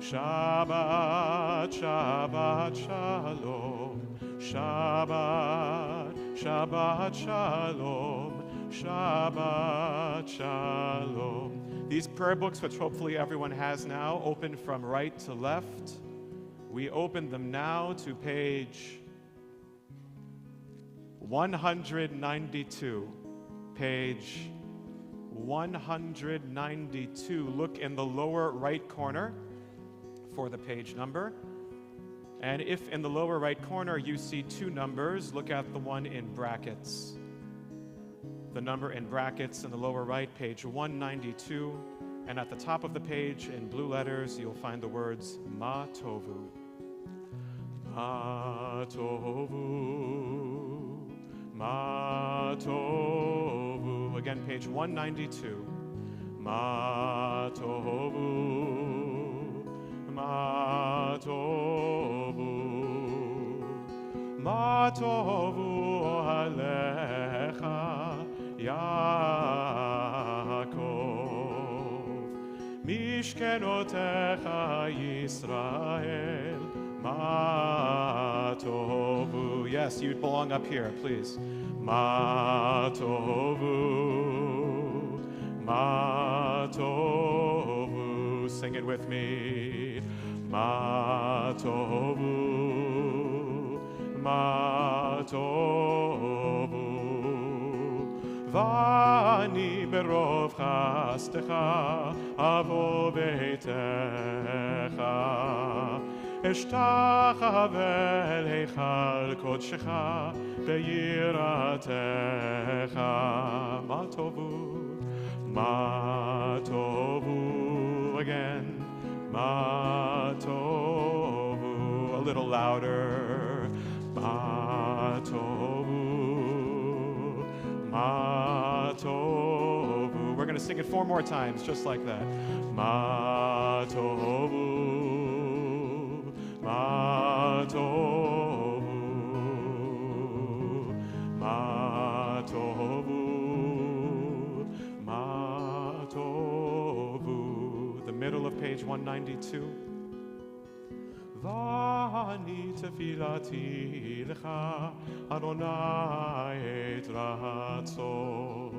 Shabbat, Shabbat, Shalom. Shabbat, Shabbat, Shalom. Shabbat, Shalom. These prayer books, which hopefully everyone has now, open from right to left. We open them now to page 192. Page 192. Look in the lower right corner for the page number. And if in the lower right corner you see two numbers, look at the one in brackets. The number in brackets in the lower right, page 192. And at the top of the page in blue letters, you'll find the words Ma Tovu. Ma Tovu. Ma Tovu. Again, page 192. Ma Tovu. Ma Tovu. Ma Tovu Alecha Yaakov. Mishkenotecha Yisrael. Ma Tovu. Yes, you belong up here, please. Ma Tovu. Ma Tovu. Sing it with me. Ma Tovu. Ma Tovu. Vani berov chastecha avo beitecha. Eshtach vel heichal kodshecha beiratecha. Ma tovu, ma tovu. Again, ma tovu. A little louder. Ma tovu, ma tovu. We're going to sing it 4 more times, just like that. Ma tovu, ma tovu, ma tovu, ma tovu. The middle of page 192. Vani tefilati lecha Adonai et ratzon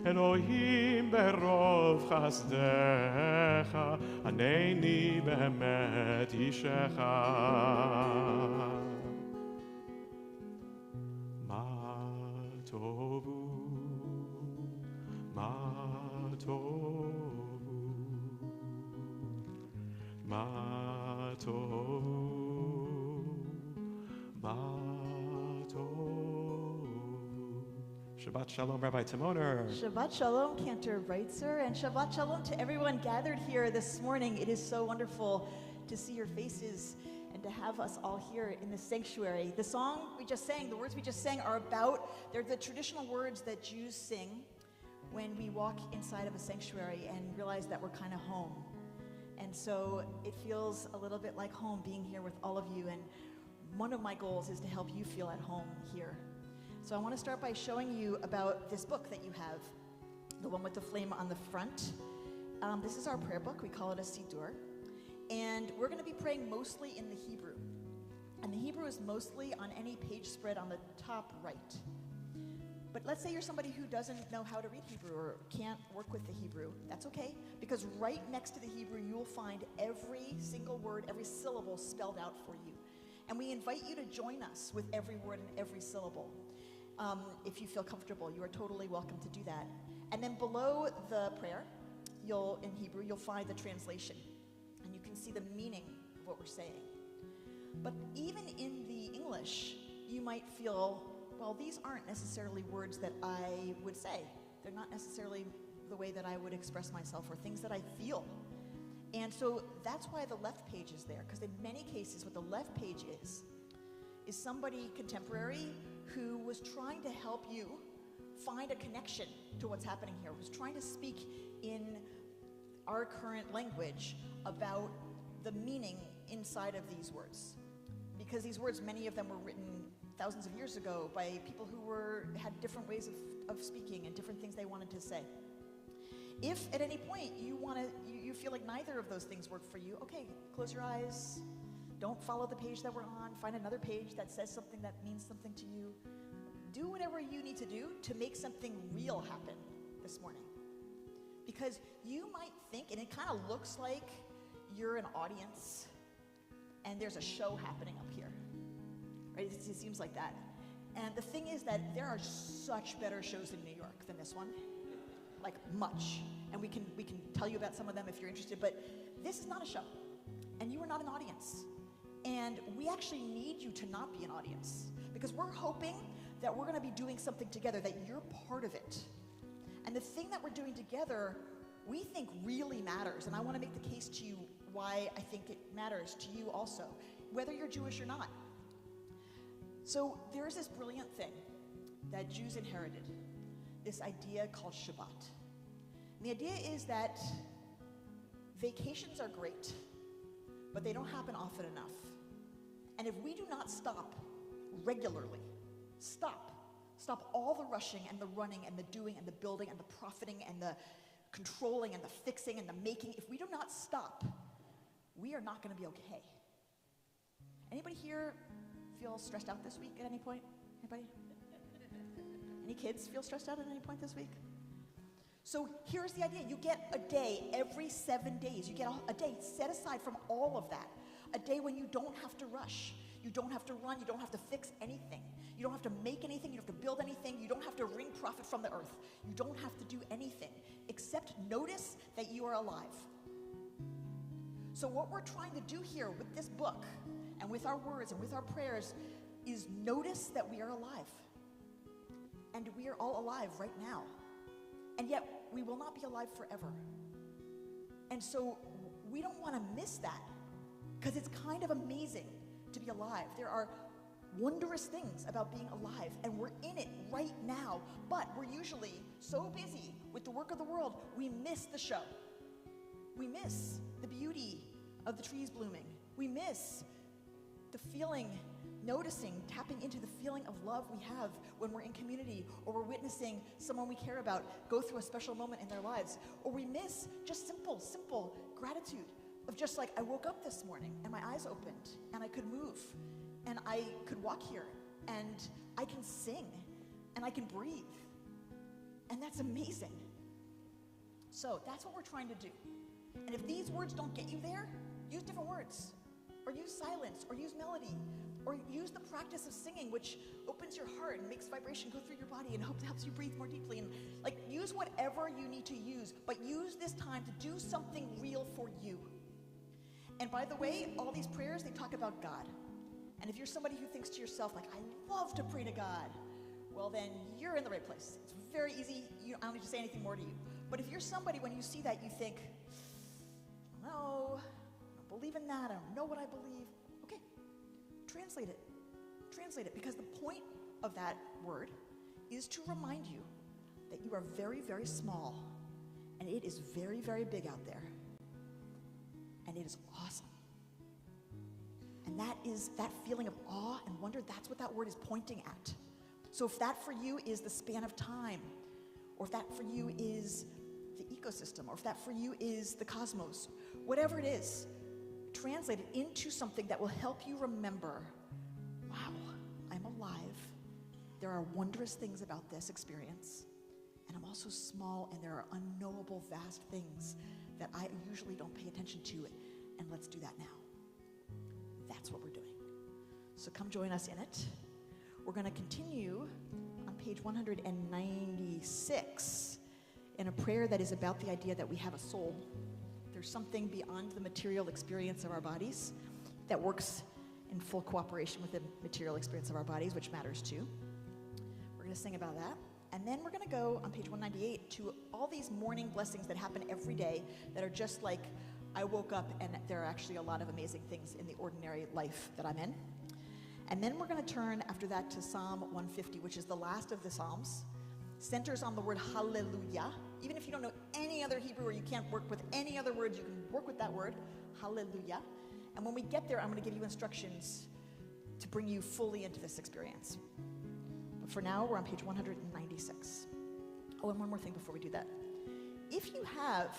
Elohim berov chasdecha Aneni behemet ishecha. Ma tovu, ma tovu, ma tovu, ma tovu. Shabbat Shalom, Rabbi Timoner. Shabbat Shalom, Cantor Breitzer, and Shabbat Shalom to everyone gathered here this morning. It is so wonderful to see your faces and to have us all here in the sanctuary. The song we just sang, the words we just sang they're the traditional words that Jews sing when we walk inside of a sanctuary and realize that we're kind of home. And so it feels a little bit like home being here with all of you. And one of my goals is to help you feel at home here. So I want to start by showing you about this book that you have, the one with the flame on the front. This is our prayer book. We call it a Siddur. And we're going to be praying mostly in the Hebrew. And the Hebrew is mostly on any page spread on the top right. But let's say you're somebody who doesn't know how to read Hebrew or can't work with the Hebrew. That's okay, because right next to the Hebrew, you'll find every single word, every syllable spelled out for you. And we invite you to join us with every word and every syllable. If you feel comfortable, you are totally welcome to do that. And then below the prayer, in Hebrew, you'll find the translation. And you can see the meaning of what we're saying. But even in the English, you might feel, well, these aren't necessarily words that I would say. They're not necessarily the way that I would express myself or things that I feel. And so that's why the left page is there, because in many cases what the left page is somebody contemporary who was trying to help you find a connection to what's happening here, was trying to speak in our current language about the meaning inside of these words. Because these words, many of them were written thousands of years ago by people who had different ways of speaking and different things they wanted to say. If at any point you feel like neither of those things work for you, okay, close your eyes. Don't follow the page that we're on. Find another page that says something that means something to you. Do whatever you need to do to make something real happen this morning. Because you might think, and it kind of looks like you're an audience and there's a show happening up here, right? It seems like that. And the thing is that there are such better shows in New York than this one, like much. And we can tell you about some of them if you're interested, but this is not a show, and you are not an audience. And we actually need you to not be an audience, because we're hoping that we're gonna be doing something together, that you're part of it. And the thing that we're doing together, we think really matters, and I wanna make the case to you why I think it matters to you also, whether you're Jewish or not. So there's this brilliant thing that Jews inherited, this idea called Shabbat. And the idea is that vacations are great, but they don't happen often enough. And if we do not stop regularly, stop all the rushing and the running and the doing and the building and the profiting and the controlling and the fixing and the making, if we do not stop, we are not going to be okay. Anybody here feel stressed out this week at any point? Anybody? Any kids feel stressed out at any point this week? So here's the idea. You get a day every 7 days. You get a day set aside from all of that. A day when you don't have to rush. You don't have to run. You don't have to fix anything. You don't have to make anything. You don't have to build anything. You don't have to wring profit from the earth. You don't have to do anything except notice that you are alive. So what we're trying to do here with this book and with our words and with our prayers is notice that we are alive. And we are all alive right now. And yet we will not be alive forever. And so we don't want to miss that, because it's kind of amazing to be alive. There are wondrous things about being alive, and we're in it right now, but we're usually so busy with the work of the world, we miss the show. We miss the beauty of the trees blooming. We miss the feeling, noticing, tapping into the feeling of love we have when we're in community, or we're witnessing someone we care about go through a special moment in their lives, or we miss just simple gratitude of just like, I woke up this morning and my eyes opened and I could move and I could walk here and I can sing and I can breathe. And that's amazing. So that's what we're trying to do. And if these words don't get you there, use different words, or use silence, or use melody, or use the practice of singing, which opens your heart and makes vibration go through your body and helps you breathe more deeply. And like, use whatever you need to use, but use this time to do something real for you. And by the way, all these prayers, they talk about God. And if you're somebody who thinks to yourself, like, I love to pray to God, well then you're in the right place. It's very easy. I don't need to say anything more to you. But if you're somebody, when you see that, you think, no, I don't believe in that. I don't know what I believe. Okay, translate it. Translate it, because the point of that word is to remind you that you are very, very small, and it is very, very big out there. And it is awesome. And that is that feeling of awe and wonder, that's what that word is pointing at. So if that for you is the span of time, or if that for you is the ecosystem, or if that for you is the cosmos, whatever it is, translate it into something that will help you remember, wow, I'm alive. There are wondrous things about this experience. And I'm also small, and there are unknowable, vast things that I usually don't pay attention to, and let's do that now. That's what we're doing. So come join us in it. We're going to continue on page 196 in a prayer that is about the idea that we have a soul. There's something beyond the material experience of our bodies that works in full cooperation with the material experience of our bodies, which matters too. We're going to sing about that. And then we're going to go on page 198 to all these morning blessings that happen every day that are just like, I woke up and there are actually a lot of amazing things in the ordinary life that I'm in. And then we're going to turn after that to Psalm 150, which is the last of the Psalms. Centers on the word hallelujah. Even if you don't know any other Hebrew or you can't work with any other words, you can work with that word, hallelujah. And when we get there, I'm going to give you instructions to bring you fully into this experience. But for now, we're on page 196. Oh, and one more thing before we do that. if you have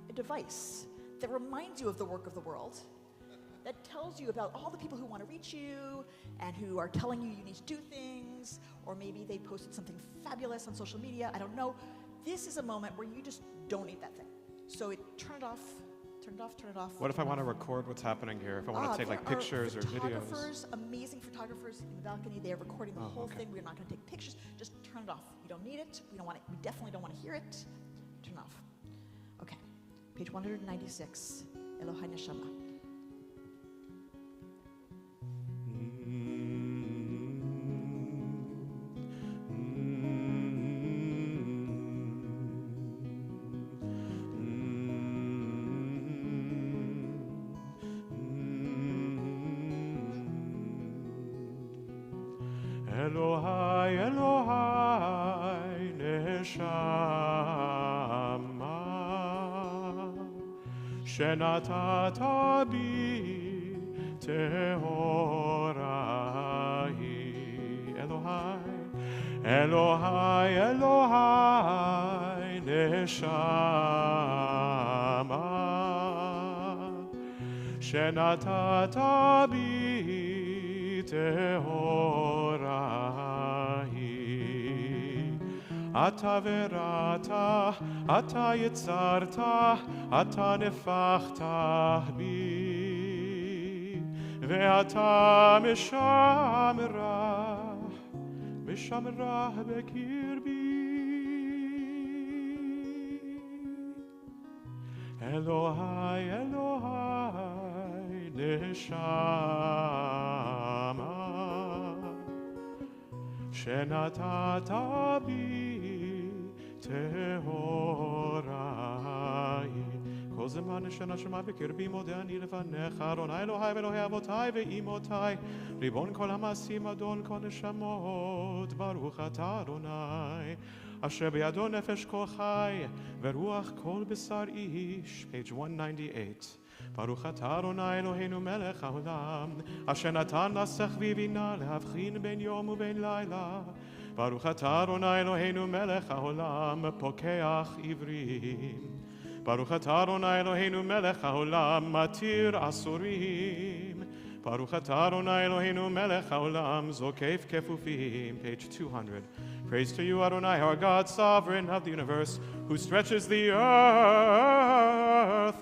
a device that reminds you of the work of the world, that tells you about all the people who want to reach you and who are telling you you need to do things, or maybe they posted something fabulous on social media, I don't know. This is a moment where you just don't need that thing. So turn it off, turn it off, turn it off. What if I want to record what's happening here? If I want to take like pictures or videos? Amazing photographers in the balcony. They are recording the whole thing. We're not going to take pictures. Just turn it off. You don't need it. We don't want it. We definitely don't want to hear it. Turn it off. Okay. Page 196. Elohai Neshama. Elohai, Elohai, Neshama, Shenatata bi Tehorai. Elohai, Elohai, Elohai, Neshama, Shenatata bi Tehorai. Ata verata, ata yitzarta, ata nefachta bi, ve'ata mishamra bekirbi. Elohai, Elohai, Neshama, Shenatata bi Tehorai. Kol zeman shenashama b'kirbi modeh ani lefanecha, Adonai Elohai v'Elohei avotai ve'imotai, Ribon kol hamasim Adon kol neshamot, Baruch ata Adonai, Asher b'yado nefesh kol chai, ve'ruach kol b'sar ish. Page 198. Baruch atah Adonai Eloheinu melech haolam, asher natan la sechvi bina lehavchin ben yom uben laila. Baruch atah Adonai Eloheinu melech haolam, pokeach ivrim. Baruch atah Adonai Eloheinu melech haolam, matir asurim. Baruch atah Adonai Eloheinu melech haolam, zokef kefufim. Page 200. Praise to you, Adonai, our God, sovereign of the universe, who stretches the earth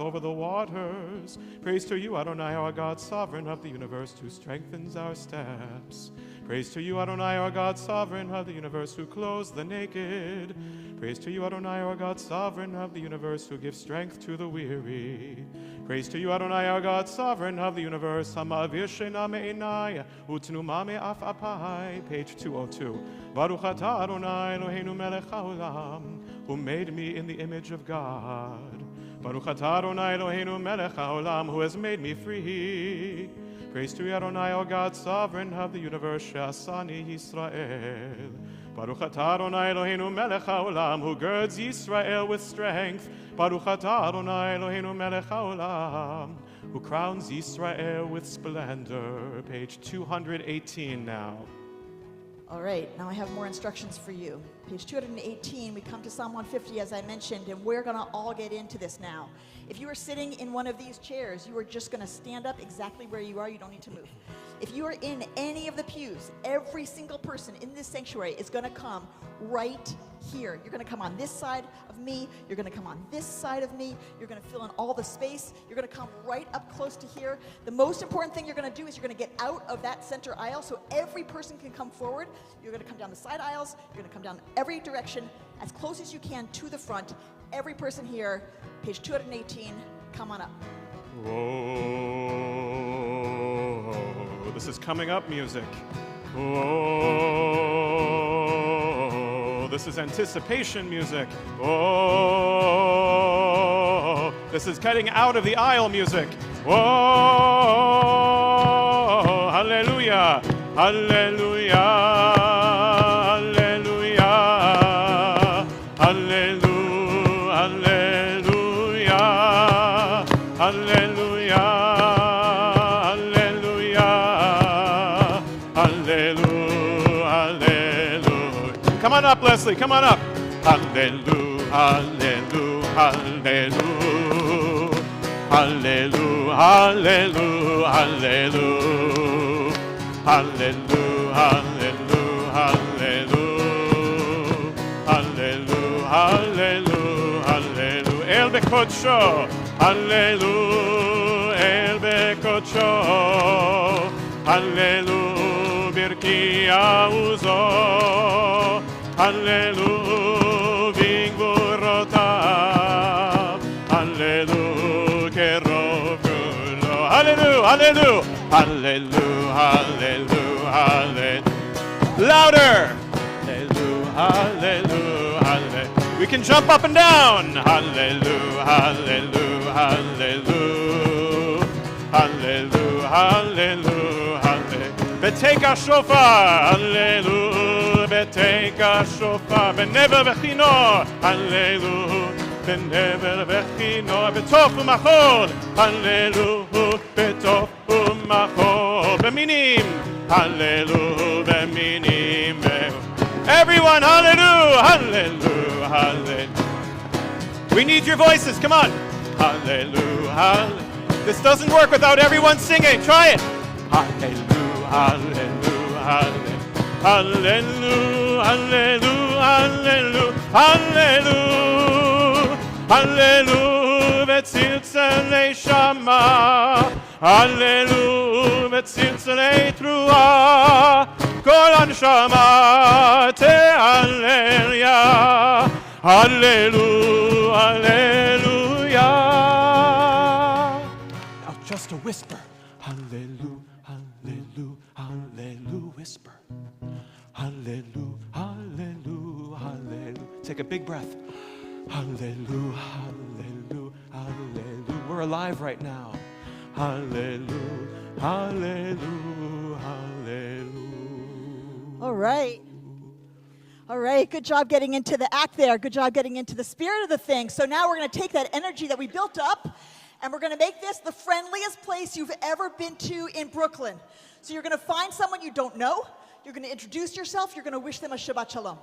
over the waters. Praise to you, Adonai, our God, sovereign of the universe, who strengthens our steps. Praise to you, Adonai, our God, sovereign of the universe, who clothes the naked. Praise to you, Adonai, our God, sovereign of the universe, who gives strength to the weary. Praise to you, Adonai, our God, sovereign of the universe. Hamavir shena me'enai, utnuma me'af apai. Page 202. Baruch atah Adonai Eloheinu melech haolam, who made me in the image of God. Baruch atah Adonai Eloheinu melech haolam, who has made me free. Praise to you, Adonai, our God, sovereign of the universe, she'asani Yisrael. Baruch atah Adonai Eloheinu melech haolam, who girds Yisrael with strength. Baruch atah Adonai Eloheinu melech haolam, who crowns Yisrael with splendor. Page 218 now. All right, now I have more instructions for you. Page 218, we come to Psalm 150, as I mentioned, and we're going to all get into this now. If you are sitting in one of these chairs, you are just going to stand up exactly where you are. You don't need to move. If you are in any of the pews, every single person in this sanctuary is going to come right here. You're going to come on this side of me. You're going to come on this side of me. You're going to fill in all the space. You're going to come right up close to here. The most important thing you're going to do is you're going to get out of that center aisle so every person can come forward. You're going to come down the side aisles. You're going to come down every direction as close as you can to the front. Every person here, page 218, come on up. Whoa, this is coming up music. Whoa, this is anticipation music. Whoa, this is cutting out of the aisle music. Whoa, hallelujah, hallelujah. Come on up, Leslie, come on up. Hallelujah, hallelujah, Hallelujah, hallelujah, hallelujah, hallelujah, hallelujah, hallelujah, hallelujah, hallelujah, hallelujah, El Bekodsho, hallelujah, El Bekodsho, hallelujah, Birki Auzo, hallelujah, Vingvorotav, hallelujah, Kerov Kulo, hallelujah, hallelujah, hallelujah, hallelujah, hallelujah, louder, hallelujah, hallelujah, hallelujah. We can jump up and down, hallelujah, hallelujah, hallelujah, hallelujah, hallelujah, hallelujah. Beteka shofar, hallelujah, beteka shofar, benever vechino, hallelujah, benever vechino, betof umachol, hallelujah, betof umachol, beminim, hallelujah, beminim, everyone, hallelujah, hallelujah, hallelujah. We need your voices, come on. Hallelujah, hallelujah. This doesn't work without everyone singing. Try it. Hallelujah, hallelujah, hallelujah. Hallelujah, hallelujah, hallelujah. Hallelujah, v'tziltzalei shama. Hallelujah, v'tziltzalei truah. Kol הנשמה תהלליה, hallelujah, hallelujah. Now just a whisper, hallelujah, hallelujah, hallelujah, whisper, hallelujah, hallelujah, hallelujah. Take a big breath, hallelujah, hallelujah, hallelujah. We're alive right now, hallelujah, hallelujah, hallelujah. All right. All right, good job getting into the act there. Good job getting into the spirit of the thing. So now we're going to take that energy that we built up, and we're going to make this the friendliest place you've ever been to in Brooklyn. So you're going to find someone you don't know. You're going to introduce yourself. You're going to wish them a Shabbat Shalom.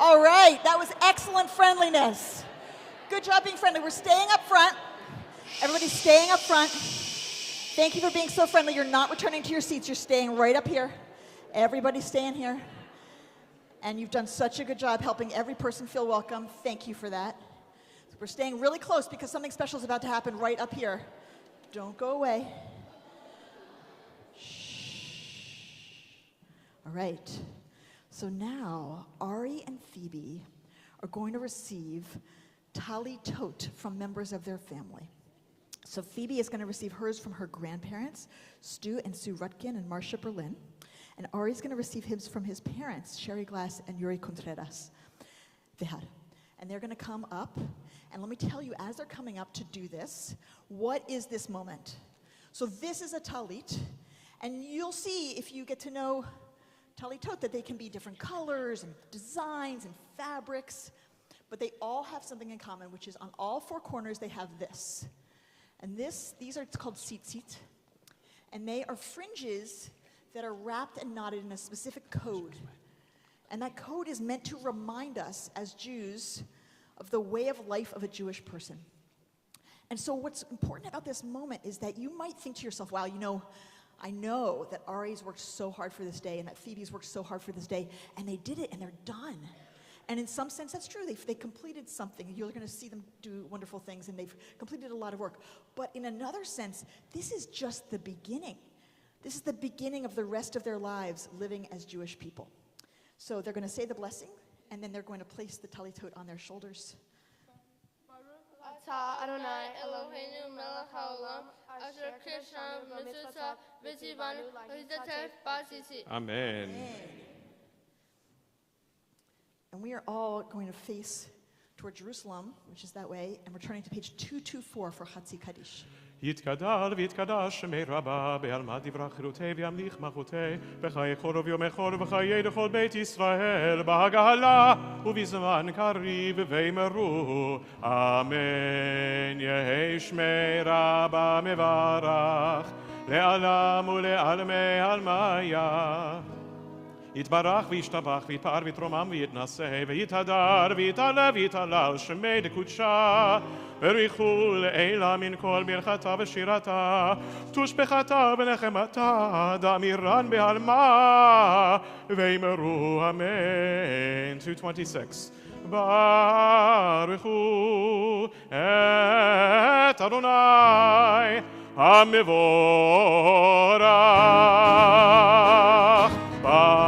All right, that was excellent friendliness. Good job being friendly. We're staying up front. Everybody's staying up front. Thank you for being so friendly. You're not returning to your seats. You're staying right up here. Everybody's staying here. And you've done such a good job helping every person feel welcome. Thank you for that. We're staying really close because something special is about to happen right up here. Don't go away. Shh. All right. So now, Ari and Phoebe are going to receive tali tot from members of their family. So Phoebe is going to receive hers from her grandparents, Stu and Sue Rutkin and Marcia Berlin. And Ari's going to receive his from his parents, Sherry Glass and Yuri Contreras. And they're going to come up. And let me tell you, as they're coming up to do this, what is this moment? So this is a talit. And you'll see, if you get to know talitot, that they can be different colors and designs and fabrics, but they all have something in common, which is on all four corners they have this. And these are called tzitzit, and they are fringes that are wrapped and knotted in a specific code. And that code is meant to remind us as Jews of the way of life of a Jewish person. And so what's important about this moment is that you might think to yourself, wow, I know that Ari's worked so hard for this day and that Phoebe's worked so hard for this day, and they did it and they're done. And in some sense, that's true. They completed something. You're going to see them do wonderful things, and they've completed a lot of work. But in another sense, this is just the beginning. This is the beginning of the rest of their lives living as Jewish people. So they're going to say the blessing, and then they're going to place the talitot on their shoulders. אתה אדוני אלוהינו מלך העולם אשר קידשנו במצוותיו וציוונו להשתתף בעשייה. Amen. And we are all going to face toward Jerusalem, which is that way, and we're turning to page 224 for Chatzi Kaddish. יתגדל ויתקדש שמי רבה בעלמא דברה חירותי וימליך מלכותי בחיי חורב יומי חורב וחיי לכל בית ישראל בהגהלה ובזמן קריב וימרו אמן יהי שמי רבה מברך לעלם ולעלמי עלמיה יתברך וישתבח ויתפאר ויתרומם ויתנשא ויתהדר ויתעלה ויתהלל שמי דקודשה וריחו לעילה מן כל ברכתה ושירתה תושבחתה ונחמתה דאמירן בעלמה ויאמרו אמן. 226 ברכו את אדוני המבורך ברוך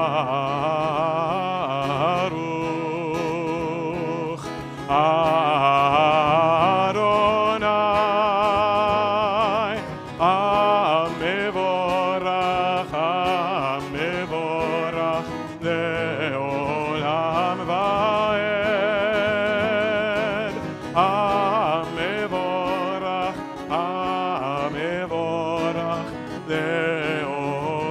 אדוני המבורך המבורך לעולם ועד המבורך המבורך לעולם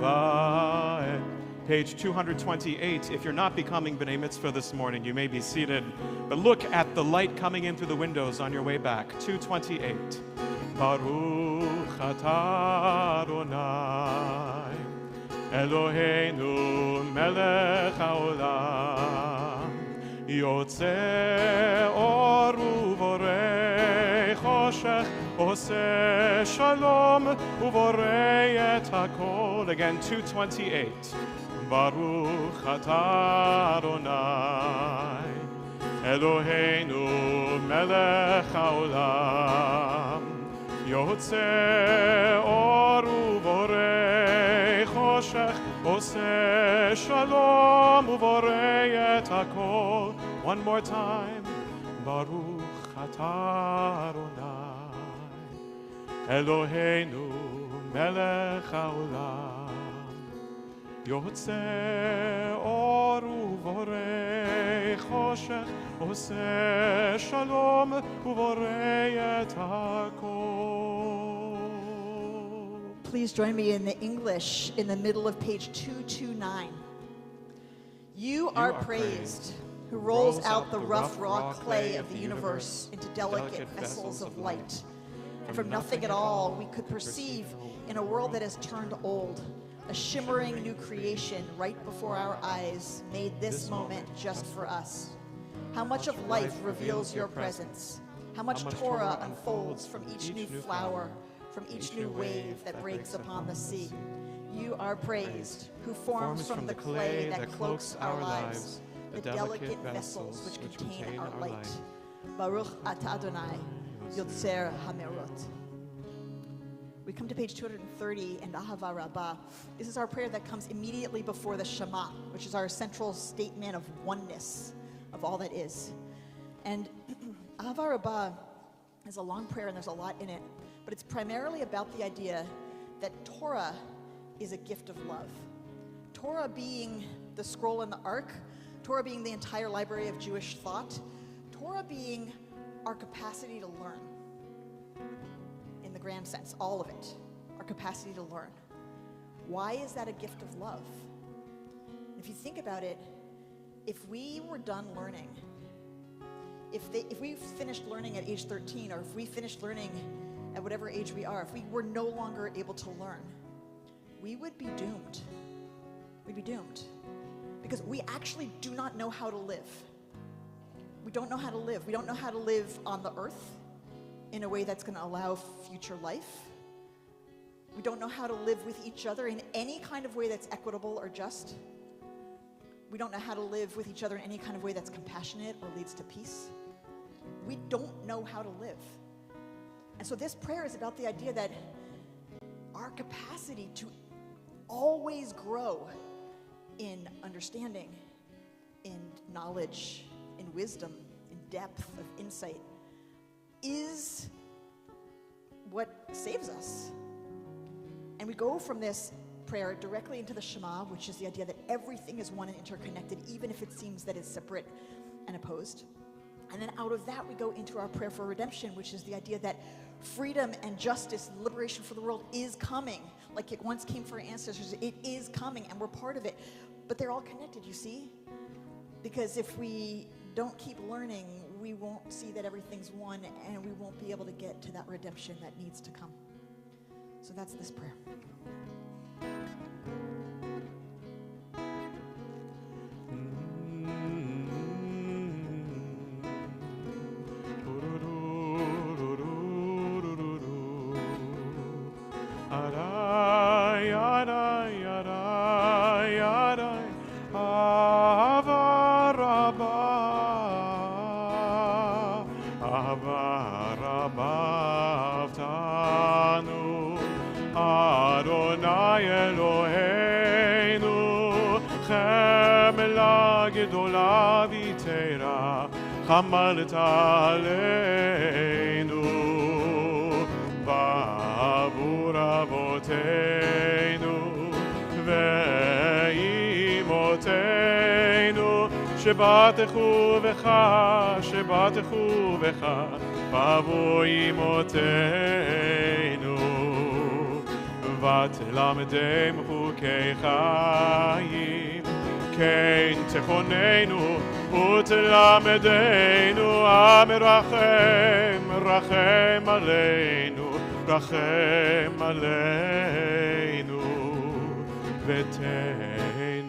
ועד. Page 228. If you're not becoming B'nai Mitzvah this morning, you may be seated. But look at the light coming in through the windows on your way back. 228. Baruch atah Adonai Eloheinu melech haolam יוצא אור ובורא חושך עושה שלום ובורא את הכל. Again, 228. ברוך אתה אדוני אלוהינו מלך העולם יוצא אור ובורא חושך עושה שלום ובורא את הכל. One more time. ברוך אתה אדוני אלוהינו מלך העולם יוצא אור ובורא חושך עושה שלום ובורא את הכל. Please join me in the English in the middle of page 229. You are praised, who rolls out the rough raw clay of the universe into delicate vessels of light. And from nothing at all we could perceive in a world that has turned old, a shimmering new creation right before our eyes, made this moment just for us. How much of life reveals your presence? How much Torah unfolds from each new flower, from each new wave that breaks upon the sea. You are praised, who forms from the clay that cloaks our lives, the delicate vessels which contain our light. Baruch atah Adonai, Yotzer Hamerot. We come to page 230 and Ahava Rabbah. This is our prayer that comes immediately before the Shema, which is our central statement of oneness of all that is. And Ahava Rabbah is a long prayer and there's a lot in it, but it's primarily about the idea that Torah is a gift of love. Torah being the scroll in the Ark, Torah being the entire library of Jewish thought, Torah being our capacity to learn. In the grand sense, all of it, our capacity to learn. Why is that a gift of love? If you think about it, if we were done learning, if we finished learning at age 13, or if we finished learning at whatever age we are, if we were no longer able to learn, we would be doomed. We'd be doomed. Because we actually do not know how to live. We don't know how to live. We don't know how to live on the earth in a way that's going to allow future life. We don't know how to live with each other in any kind of way that's equitable or just. We don't know how to live with each other in any kind of way that's compassionate or leads to peace. We don't know how to live. And so this prayer is about the idea that our capacity to always grow in understanding, in knowledge, in wisdom, in depth of insight, is what saves us. And we go from this prayer directly into the Shema, which is the idea that everything is one and interconnected, even if it seems that it's separate and opposed. And then out of that, we go into our prayer for redemption, which is the idea that freedom and justice, liberation for the world is coming. Like it once came for our ancestors, it is coming, and we're part of it. But they're all connected, you see? Because if we don't keep learning, we won't see that everything's one, and we won't be able to get to that redemption that needs to come. So that's this prayer. גדולה ויתרה חמלת עלינו בעבור אבותינו ואימותינו שבטחו בך בעבור אימותינו ותלמדם חוקי חיים כן תכוננו ותלמדנו רחם עלינו ותן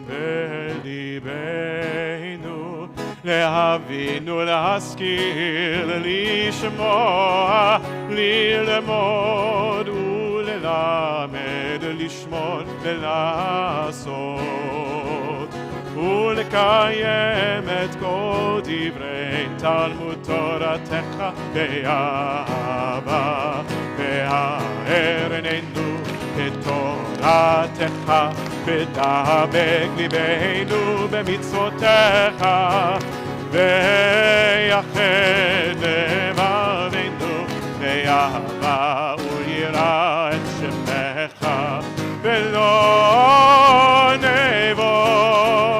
בליבנו להבין ולהשכיל לשמוע ללמוד וללמד לשמור ולעשות ולקיים את כל דברי תלמוד תורתך באהבה והאר עינינו את תורתך ודבק ליבנו במצוותיך ויחד לבבינו באהבה וליראה את שמך ולא נבוש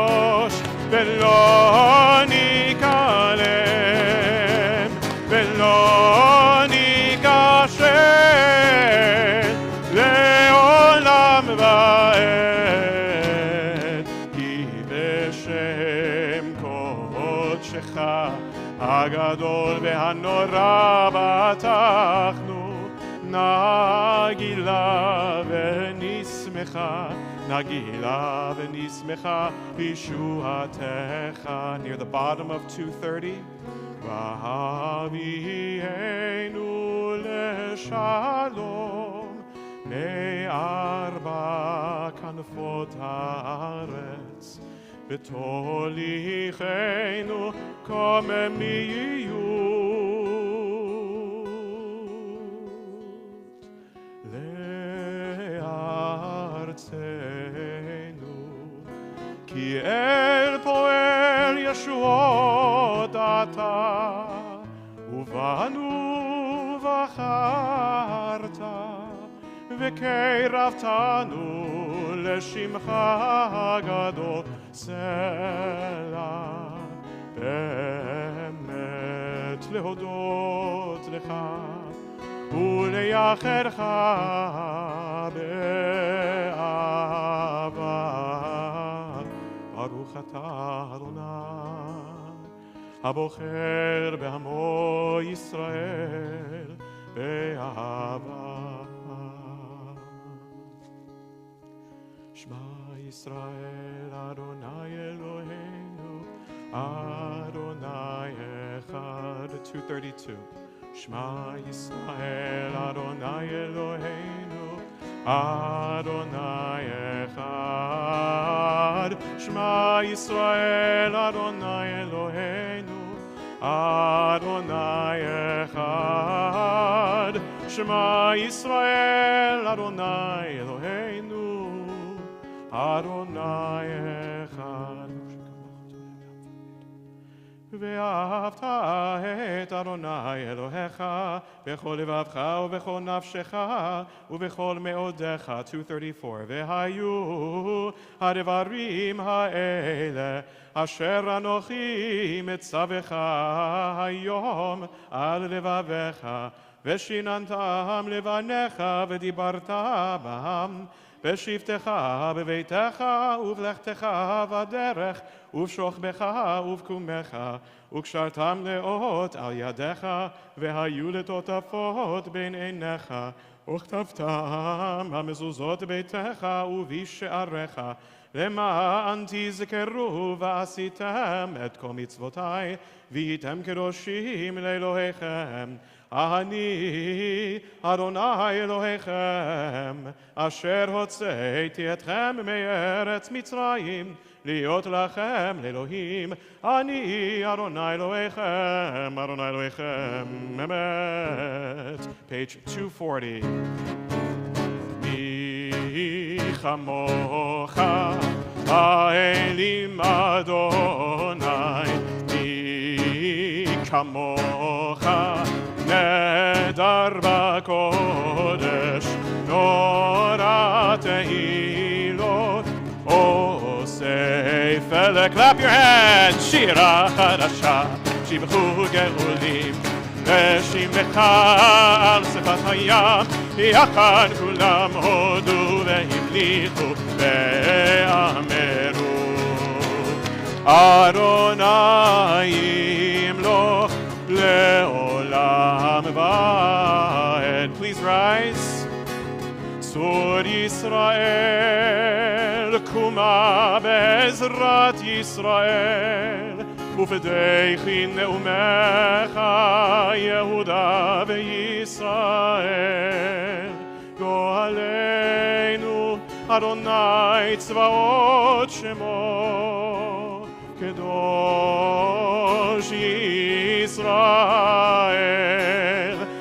ולא ניכלם ולא ניכשל לעולם ועד כי בשם קודשך הגדול והנורא בטחנו נגילה ונשמחה בישועתך. Near the bottom of 230. והביאנו לשלום מארבע כנפות הארץ ותוליכנו קוממיות לארצנו כי אל פועל ישועות אתה ובנו בחרת וקרבתנו לשמך הגדול סלע באמת להודות לך ולייחדך באהבה ברוך אתה אדוני הבוחר בעמו ישראל באהבה שמע ישראל אדוני אלוהינו אדוני אחד 232 שמע ישראל אדוני אלוהינו אדוני אחד שמע ישראל אדוני אלוהינו אדוני אחד שמע ישראל אדוני אלוהינו אדוני אחד ואהבת את אדוני אלוהיך בכל לבבך ובכל נפשך ובכל מאודיך. 234. והיו הדברים האלה אשר אנוכי מצווך היום על לבביך, ושיננתם לבניך ודיברת בם בשבתך בביתך ובלכתך בדרך ובשוכבך ובקומך, וקשרתם לאות על ידיך, והיו לטוטפות בין עיניך, וכתבתם במזוזות ביתך ובשעריך, למען תזכרו ועשיתם את כל מצוותי, והייתם קדושים לאלוהיכם. אני אדוני אלוהיכם, אשר הוצאתי אתכם מארץ מצרים, להיות לכם לאלוהים. אני אדוני אלוהיכם, אדוני אלוהיכם, אמת. Page 240. מי כמוך האלים אדוני, מי כמוך נדר בקודש, נורא תהילות עושה פלא. Clap your hands. שירה חדשה שבחו גאולים, ושמך על שפת הים, יחד כולם הודו והמליכו ואמרו אדוני ימלוך לעולם ועד. Please rise. צור ישראל קומה בעזרת ישראל, ופדחי נאומך יהודה וישראל. גואלנו אדוני צבאות שמו, קדוש ישראל.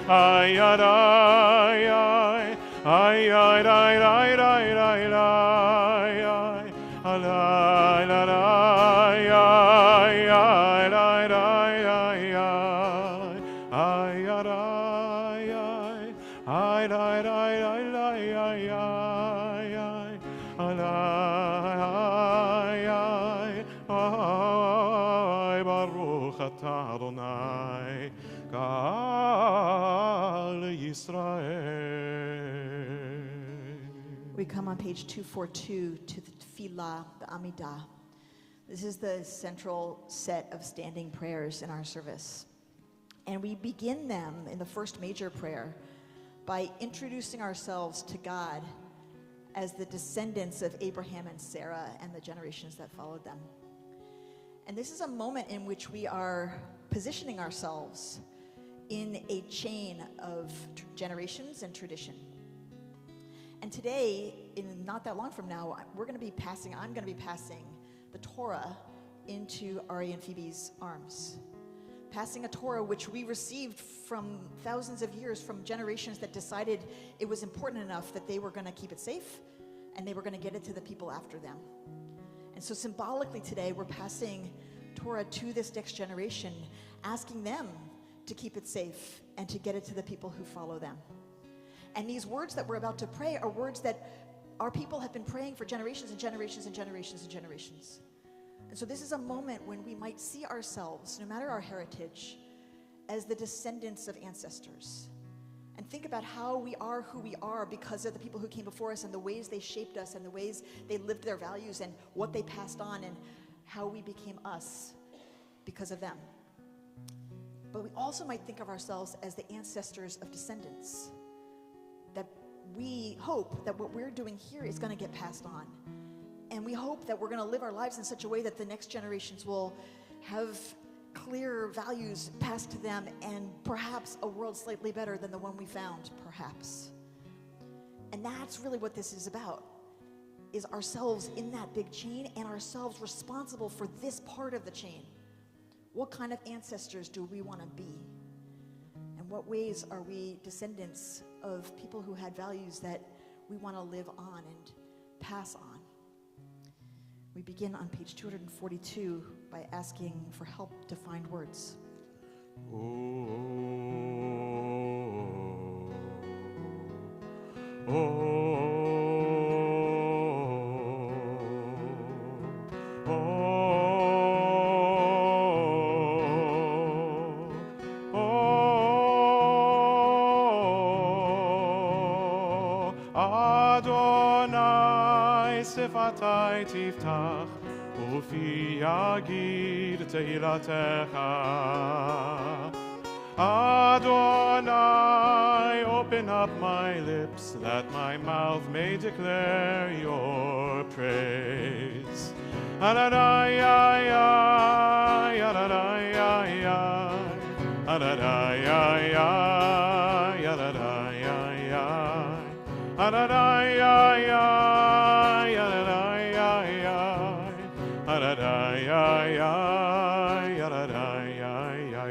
איי איי איי איי איי איי איי איי ברוך אתה אדוני גאל ישראל. We come on page 242 to the Tefillah, the Amidah. This is the central set of standing prayers in our service. And we begin them in the first major prayer by introducing ourselves to God as the descendants of Abraham and Sarah and the generations that followed them. And this is a moment in which we are positioning ourselves in a chain of generations and tradition. And today, in not that long from now, I'm going to be passing the Torah into Ari and Phoebe's arms. Passing a Torah which we received from thousands of years, from generations that decided it was important enough that they were going to keep it safe and they were going to get it to the people after them. And so symbolically today, we're passing Torah to this next generation, asking them to keep it safe and to get it to the people who follow them. And these words that we're about to pray are words that our people have been praying for generations and generations and generations and generations. And so this is a moment when we might see ourselves, no matter our heritage, as the descendants of ancestors. And think about how we are who we are because of the people who came before us and the ways they shaped us and the ways they lived their values and what they passed on and how we became us because of them. But we also might think of ourselves as the ancestors of descendants. That we hope that what we're doing here is going to get passed on. And we hope that we're going to live our lives in such a way that the next generations will have clear values passed to them and perhaps a world slightly better than the one we found, perhaps. And that's really what this is about, is ourselves in that big chain and ourselves responsible for this part of the chain. What kind of ancestors do we want to be? And what ways are we descendants of people who had values that we want to live on and pass on? We begin on page 242 by asking for help to find words. Adonai sifatai tiftach ufi yagid tehilatecha. Adonai, open up my lips that my mouth may declare your praise. Adonai, Adonai, Adonai, Adonai, Adonai, Adonai,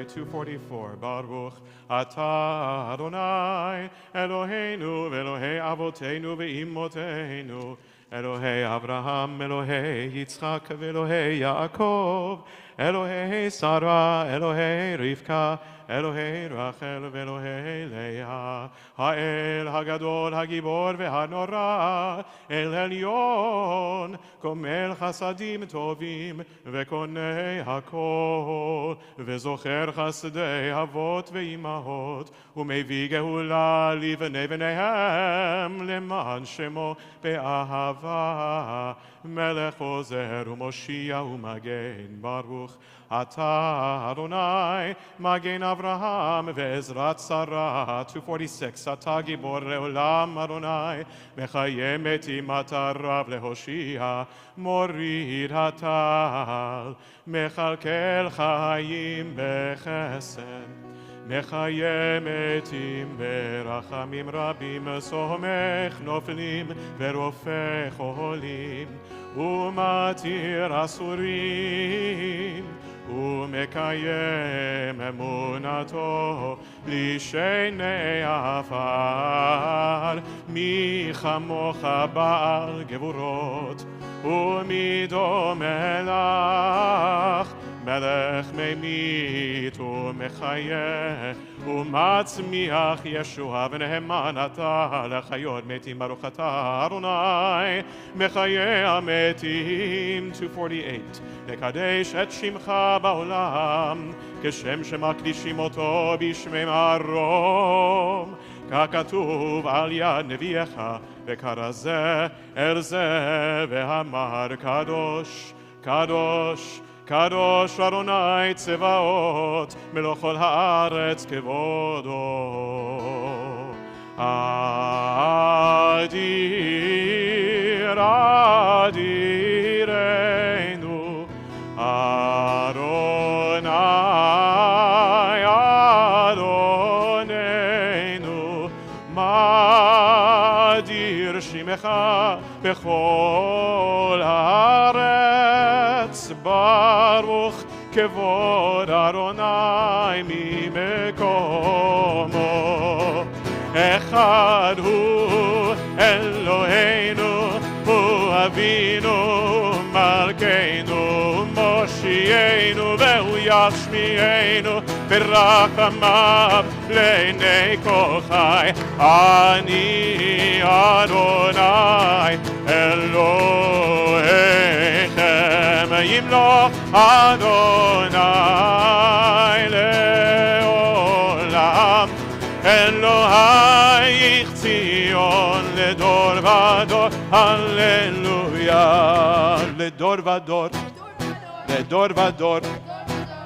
244. Baruch Atah Adonai Eloheinu ve'Elohei Avoteinu ve'Immoteinu Elohei Avraham, Elohei Yitzchak ve'Elohei Yaakov, Elohei Sarah, Elohei Rivka, Elohei Rachel ve'Elohei Leah, Ha'el Hagadol Hagibor ve'Hanora, El Elyon, Komel Chasadim Tovim ve'Konei Hakol, ve'Zocher Chasadei Avot ve'Imahot, U'Mevi Gehula Livnei V'neihem Leman Shemo be'ahava, Melech Ozer u'Moshia u'Magen. Baruch Atah Adonai Magen Avraham ve'Ezrat Sarah. 246. Atah Gibor Le'olam Adonai Mechayem Metim Atarav Lehoshia Morid Hatal Mechalkel Chayim Bechesed מחיים מתים ברחמים רבים, סומך נופלים ורופא חולים, ומתיר אסורים, ומקיים אמונתו לשני עפר. מי כמוך בעל גבורות, ומי דומה לך, מלך ממית ומחייך ומצמיח ישועה ונאמן אתה לחיות מתים. ברוך אתה אדוני מחיי המתים. 248. לקדש את שמך בעולם כשם שמקדישים אותו בשמי מרום, ככתוב על יד נביאך וקרא זה אל זה ואמר קדוש קדוש קדוש אדוני צבאות מלוא כל הארץ כבודו. אדיר אדירנו אדוני אדוננו, מדיר שמך בכל הארץ. ברוך כבוד אדוני ממקומו. אחד הוא אלוהינו, הוא אבינו מלכנו, מושיענו והוא ישמיענו ברחמיו לעיני כל חי. אני אדוני אלוהיכם, ימלוך אדוני לעולם. אלוהיך ציון לדור ודור, הללויה. לדור ודור, לדור ודור,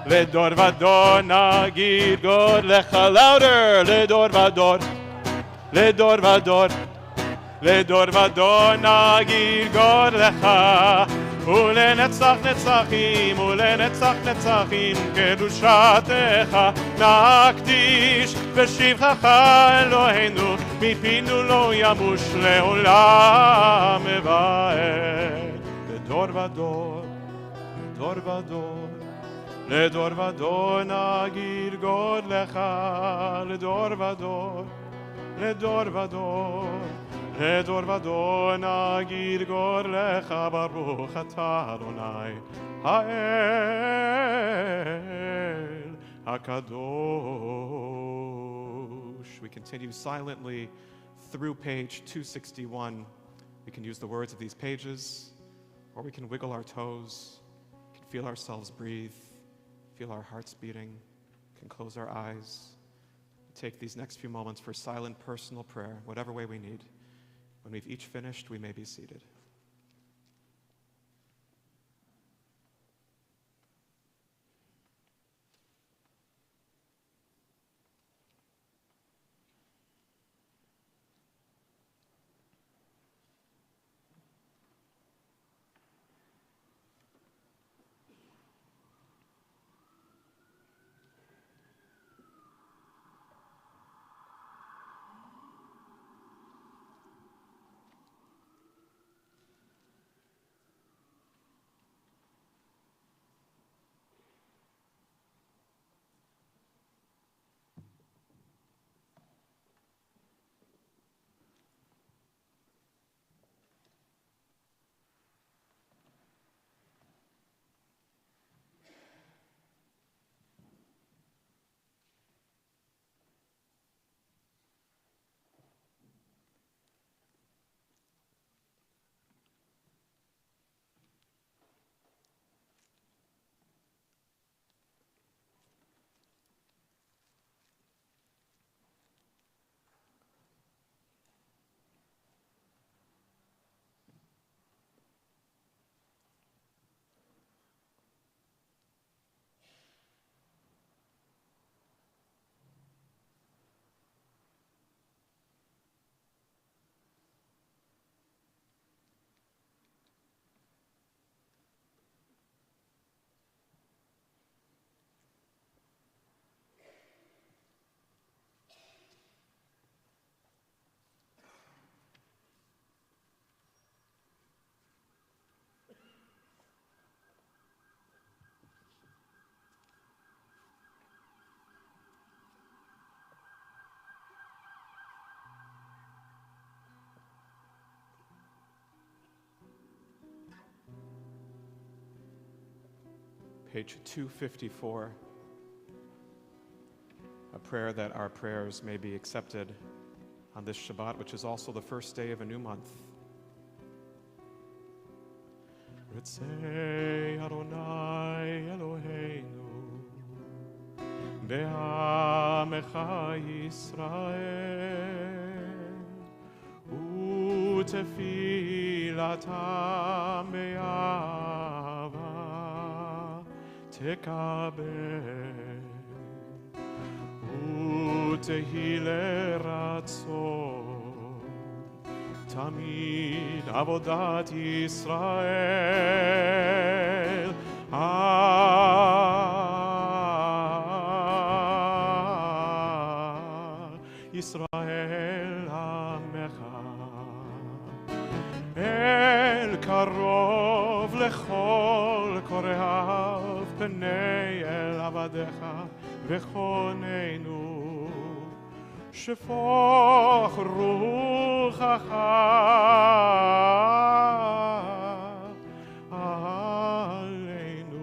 לדור ודור נגיד גודלך. louder. לדור ודור, לדור ודור, לדור ודור נגיד גודלך. ולנצח נצחים, ולנצח נצחים קדושתך נקדיש בשבחך אלוהינו, מפינו לא ימוש לעולם ועד. לדור ודור, לדור ודור, לדור ודור נגיד גודלך. לדור ודור, לדור ודור, לדור ודור נגיד גורלך ברוך אתה אדוני האל HaKadosh. We continue silently through page 261. We can use the words of these pages, or we can wiggle our toes, we can feel ourselves breathe, feel our hearts beating, we can close our eyes, take these next few moments for silent personal prayer, whatever way we need. When we've each finished, we may be seated. Page 254, a prayer that our prayers may be accepted on this Shabbat, which is also the first day of a new month. Ritzei Adonai Eloheinu be'amecha Yisrael u'tefilatam be'ava תקבל ותהי לרצון תמיד עבודת ישראל ישראל עמך אל קרוב לכל קוראיו פני אל עבדיך וכוננו שפוך רוחך עלינו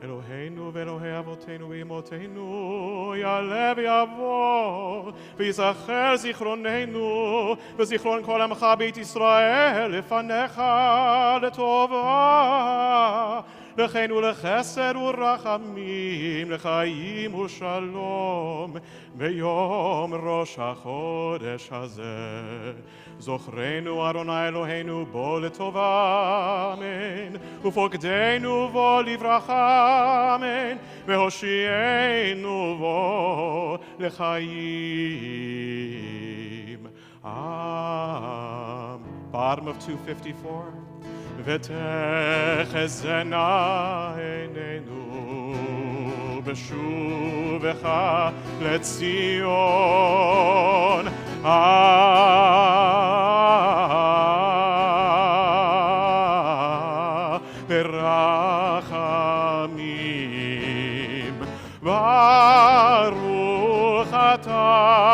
אלוהינו ואלוהי אבותינו ואמותינו יעלה ויבוא ויזכר זיכרוננו וזיכרון כל עמך בית ישראל לפניך לטובה לכן ולחסד ורחמים לחיים ושלום ביום ראש החודש הזה זוכרנו אדוני אלוהינו בו לטובה אמן ופוקדנו בו לברכה אמן והושיענו בו לחיים bottom of 254 ותחזנה עינינו בשובך לציון ברחמים ברוך אתה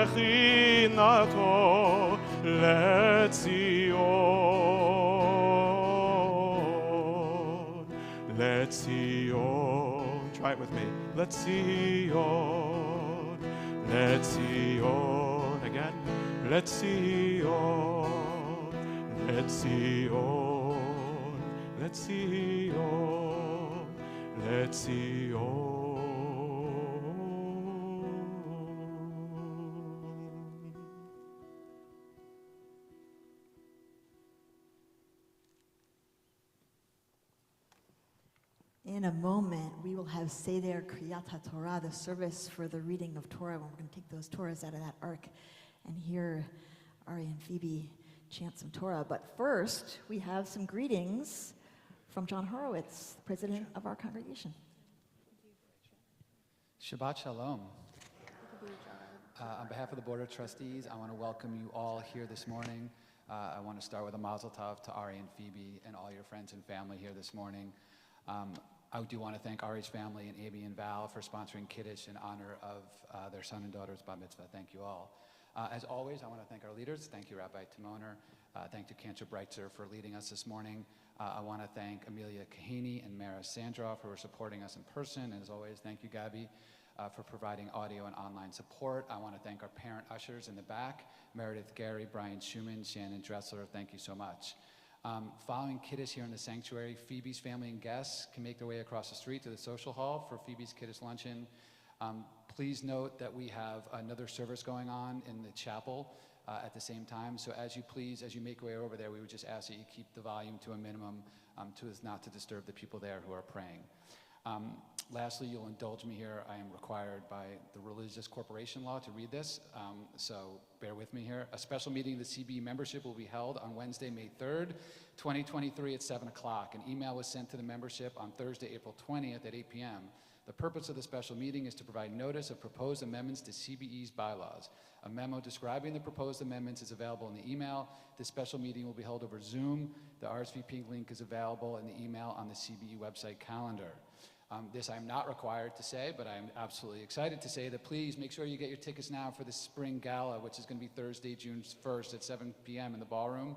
שכינתו לציון, לציון. Try it with me. לציון, לציון. Again. לציון, לציון, לציון, לציון. In a moment, we will have Seder Kriyat HaTorah, the service for the reading of Torah, when we're going to take those Torahs out of that ark and hear Ari and Phoebe chant some Torah. But first, we have some greetings from John Horowitz, the president of our congregation. Shabbat Shalom. On behalf of the Board of Trustees, I want to welcome you all here this morning. I want to start with a mazel tov to Ari and Phoebe and all your friends and family here this morning. I do want to thank Ari's family and Amy and Val for sponsoring Kiddush in honor of their son and daughter's bar mitzvah. Thank you all. As always, I want to thank our leaders. Thank you, Rabbi Timoner. Thank you, Cantor Breitzer, for leading us this morning. I want to thank Amelia Kahini and Mara Sandroff for supporting us in person. And as always, thank you, Gabby, for providing audio and online support. I want to thank our parent ushers in the back, Meredith Gary, Brian Schumann, Shannon Dressler. Thank you so much. Following Kiddush here in the sanctuary, Phoebe's family and guests can make their way across the street to the social hall for Phoebe's Kiddush luncheon. Please note that we have another service going on in the chapel at the same time. So as you make your way over there, we would just ask that you keep the volume to a minimum as not to disturb the people there who are praying. Lastly, you'll indulge me here. I am required by the Religious Corporation Law to read this, so bear with me here. A special meeting of the CBE membership will be held on Wednesday, May 3rd, 2023 at 7 o'clock. An email was sent to the membership on Thursday, April 20th at 8 p.m. The purpose of the special meeting is to provide notice of proposed amendments to CBE's bylaws. A memo describing the proposed amendments is available in the email. This special meeting will be held over Zoom. The RSVP link is available in the email on the CBE website calendar. This I'm not required to say, but I'm absolutely excited to say that please make sure you get your tickets now for the Spring Gala, which is going to be Thursday, June 1st at 7 p.m. in the ballroom.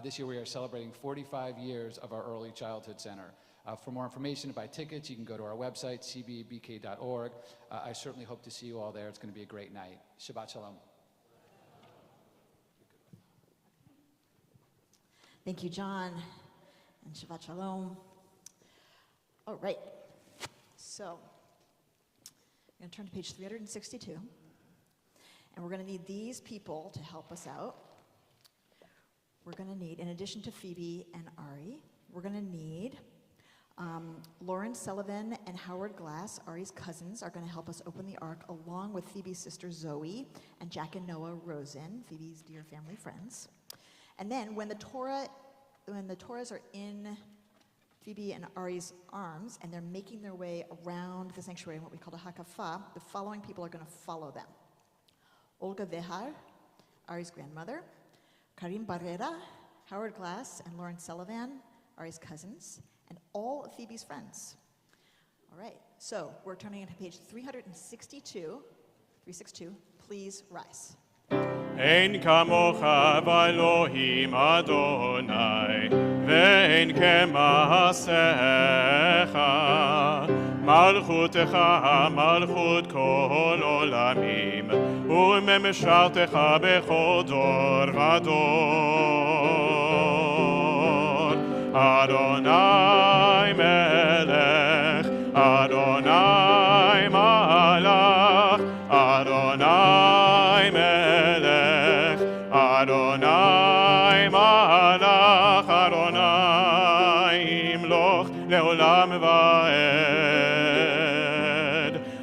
This year we are celebrating 45 years of our Early Childhood Center. For more information to buy tickets, you can go to our website, cbebk.org. I certainly hope to see you all there. It's going to be a great night. Shabbat Shalom. Thank you, John, and Shabbat Shalom. All right. So, I'm going to turn to page 362, and we're going to need these people to help us out. We're going to need, in addition to Phoebe and Ari, we're going to need Lauren Sullivan and Howard Glass, Ari's cousins, are going to help us open the ark, along with Phoebe's sister Zoe and Jack and Noah Rosen, Phoebe's dear family friends. And then when the Torahs are in Phoebe and Ari's arms, and they're making their way around the sanctuary in what we call a hakafah, the following people are going to follow them. Olga Vehar, Ari's grandmother, Karim Barrera, Howard Glass, and Lauren Sullivan, Ari's cousins, and all of Phoebe's friends. All right, so we're turning into page 362. Please rise. Ein kamocha v'Elohim Adonai, ve'ein kemaasecha. Malchutecha malchut kol olamim, u'memeshartecha bechol dor v'dor. Adonai melech, Adonai malach, Adonai melech, Adonai malach, Adonai imloch leolam va'ed.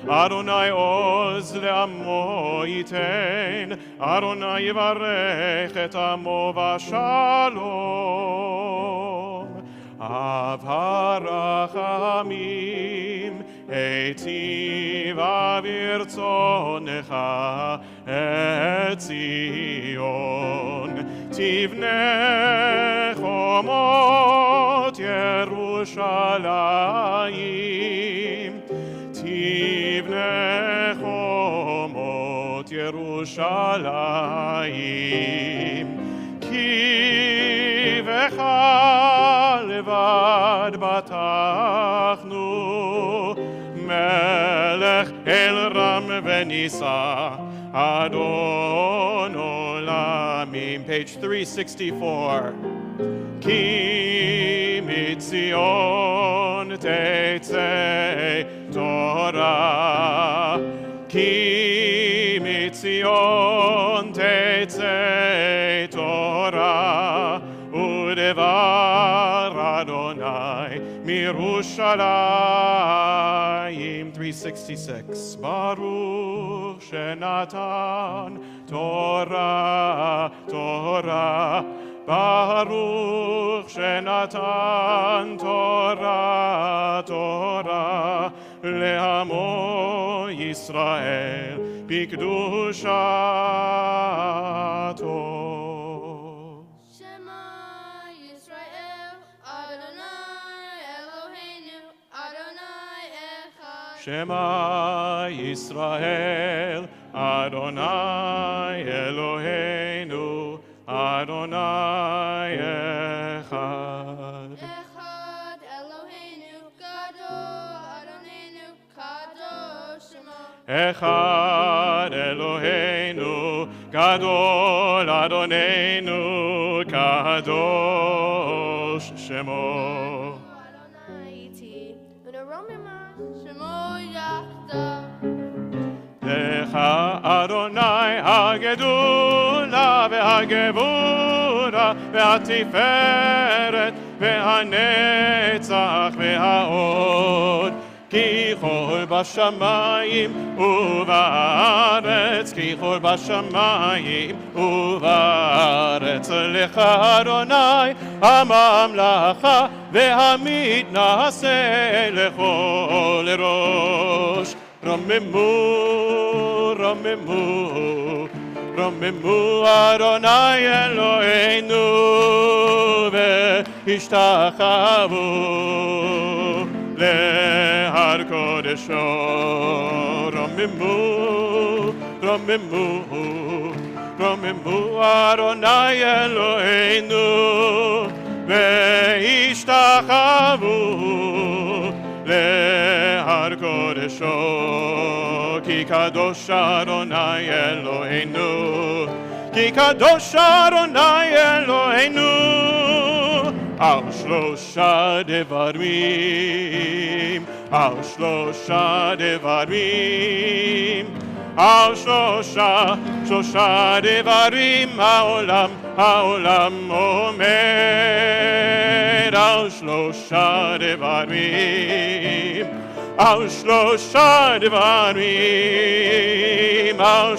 Adonai oz le'amo yitein, Adonai yivarech et amo v'shalom. Av harachamim eitiv avirtzonecha et Zion. Tivneh chomot Yerushalayim, Tivneh chomot Yerushalayim. ירושלים, כי בך לבד בטחנו, מלך אל רם ונישא, אדון עולמים. Page 364. כי מציון תצא תורה, כי מציון תצא תורה, ודבר אדוני מירושלים. 366. ברוך שנתן תורה, תורה, ברוך שנתן תורה, תורה, לעמו ישראל בקדושתו. Shema Yisrael, Adonai Eloheinu, Adonai Echad. Shema Yisrael, Adonai Eloheinu, Adonai Echad. Echad Eloheinu, Gadol Adonenu, Kadosh Shema. Echad Eloheinu, Gadol Adonenu, Kadosh Shemo. Adonai iti, uneromima, Shemo Yachda. לך אדוני הגדולה והגבורה והתפארת והנצח והעוד, כי כל בשמיים ובארץ, כי כל בשמיים ובארץ. לך אדוני הממלכה והמתנשא לכל ראש. רוממו, רוממו, רוממו אדוני אלוהינו והשתחוו להר קודשו. רוממו, רוממו, רוממו אדוני אלוהינו והשתחוו להר קודשו. כי קדוש אדוני אלוהינו, כי קדוש אדוני אלוהינו. על שלושה דברים, על שלושה דברים, על שלושה דברים העולם עומד. על שלושה דברים, על שלושה דברים, על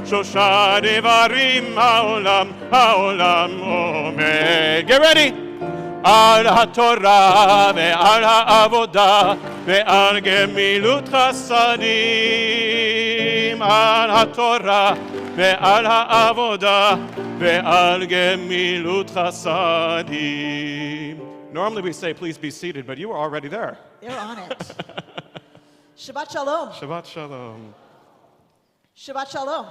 שלושה דברים העולם עומד. Get ready! על התורה ועל העבודה ועל גמילות חסדים. על התורה ועל העבודה ועל גמילות חסדים. Normally we say, please be seated, but you were already there. They're on it. Shabbat Shalom. Shabbat Shalom. Shabbat Shalom.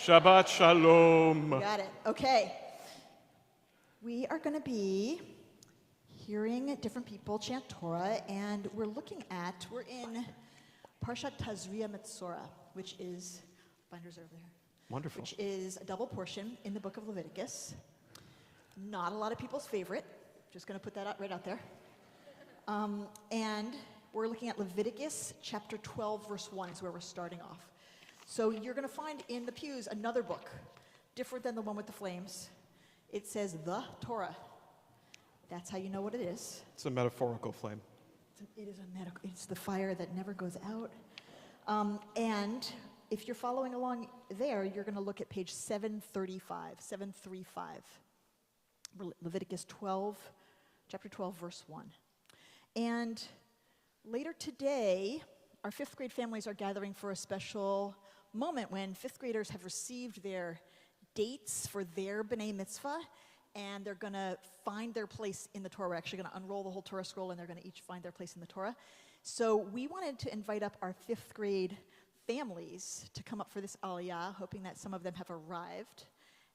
Shabbat Shalom. Got it. Okay. We are going to be hearing different people chant Torah, and we're in Parshat Tazria Metzora, which is, binders over there. Wonderful. Which is a double portion in the book of Leviticus. Not a lot of people's favorite. Just going to put that right out there. And we're looking at Leviticus chapter 12, verse 1 is where we're starting off. So you're going to find in the pews another book, different than the one with the flames. It says the Torah. That's how you know what it is. It's a metaphorical flame. It's the fire that never goes out. And if you're following along there, you're going to look at page 735. Leviticus 12, chapter 12, verse 1. And later today, our fifth grade families are gathering for a special moment when fifth graders have received their dates for their B'nai Mitzvah, and they're going to find their place in the Torah. We're actually going to unroll the whole Torah scroll, and they're going to each find their place in the Torah. So we wanted to invite up our fifth grade families to come up for this aliyah, hoping that some of them have arrived.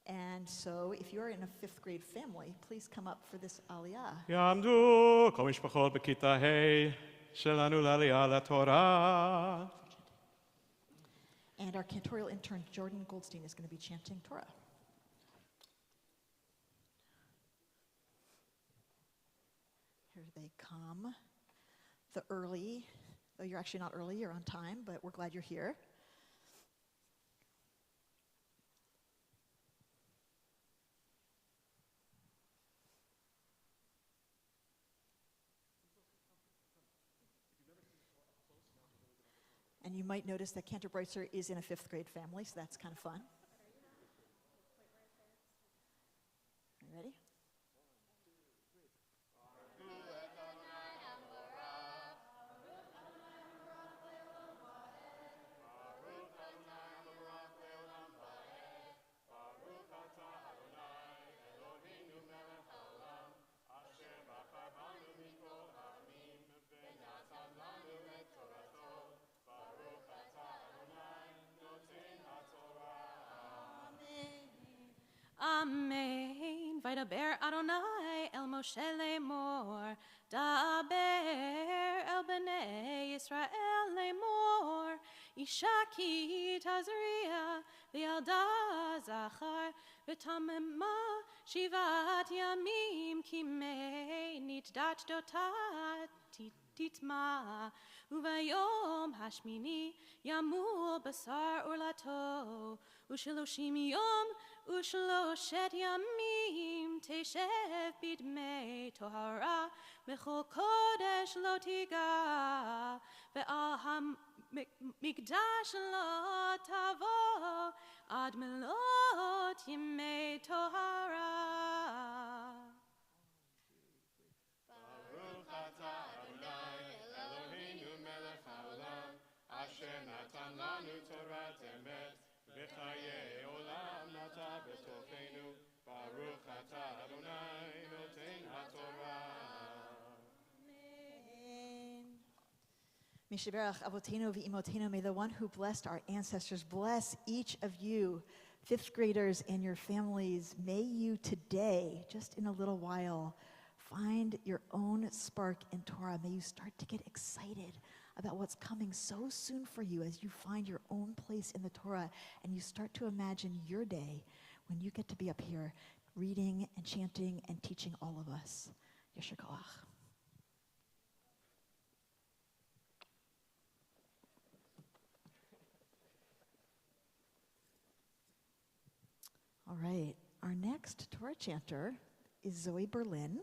And so if you're in a 5th grade family, please come up for this aliyah. יעמדו כל משפחות בכיתה ה' שלנו לעלייה לתורה. And our cantorial intern, Jordan Goldstein, is going to be chanting Torah. Here they come. The early, though you're actually not early, you're on time, but we're glad you're here. And you might notice that Cantor Breitzer is in a 5th grade family, so that's kind of fun. You ready? Amen. Vaydaber Adonai el Moshe lemor. Daber el bnei Yisrael lemor. Ishaki tazria v'yalda zachar v'tamema shivat yamim kimei nitdat dotat titma uvayom hashmini yamul basar urlato ushaloshim yom Ushloshet yamim teshev bidmei tohara bechol kodesh lo tiga ve'al hamikdash lo tavo ad melot yemei tohara. Baruch atah Adonai Eloheinu melech haolam asher natan lanu torat emet v'chayei olam nata b'tochenu Baruch atah Adonai noten haTorah. Amen. Mishaberach Avotenu v'imotenu, may the one who blessed our ancestors bless each of you, 5th graders and your families. May you today, just in a little while, find your own spark in Torah. May you start to get excited about what's coming so soon for you as you find your own place in the Torah and you start to imagine your day when you get to be up here reading and chanting and teaching all of us. Yesher Koach. All right, our next Torah chanter is Zoe Berlin.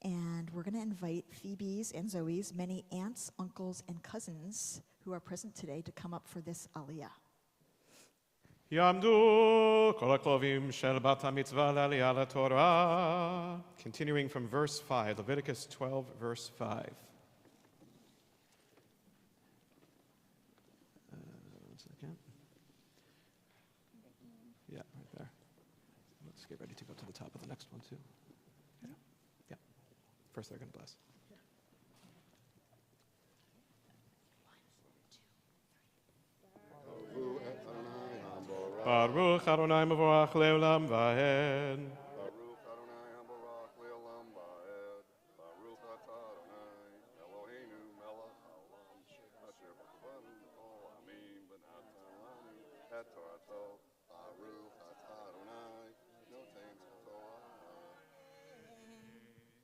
And we're going to invite Phoebe's and Zoe's many aunts, uncles, and cousins who are present today to come up for this aliyah. יעמדו כל הקרובים של בת המצווה לעלייה לתורה. Continuing from verse 5, Leviticus 12, verse 5. One second. Yeah, right there. Let's get ready to go to the top of the next one, too. Yeah. First, they're going to bless. Baruch Adonai Mevorach Leolam Vahed. Baruch Adonai Mevorach Leolam Vahed. Baruch atah Adonai Eloheinu melech haolam asher b'tzvanu b'kol ha'amim v'natan lanu et torato. Baruch atah Adonai noten haTorah.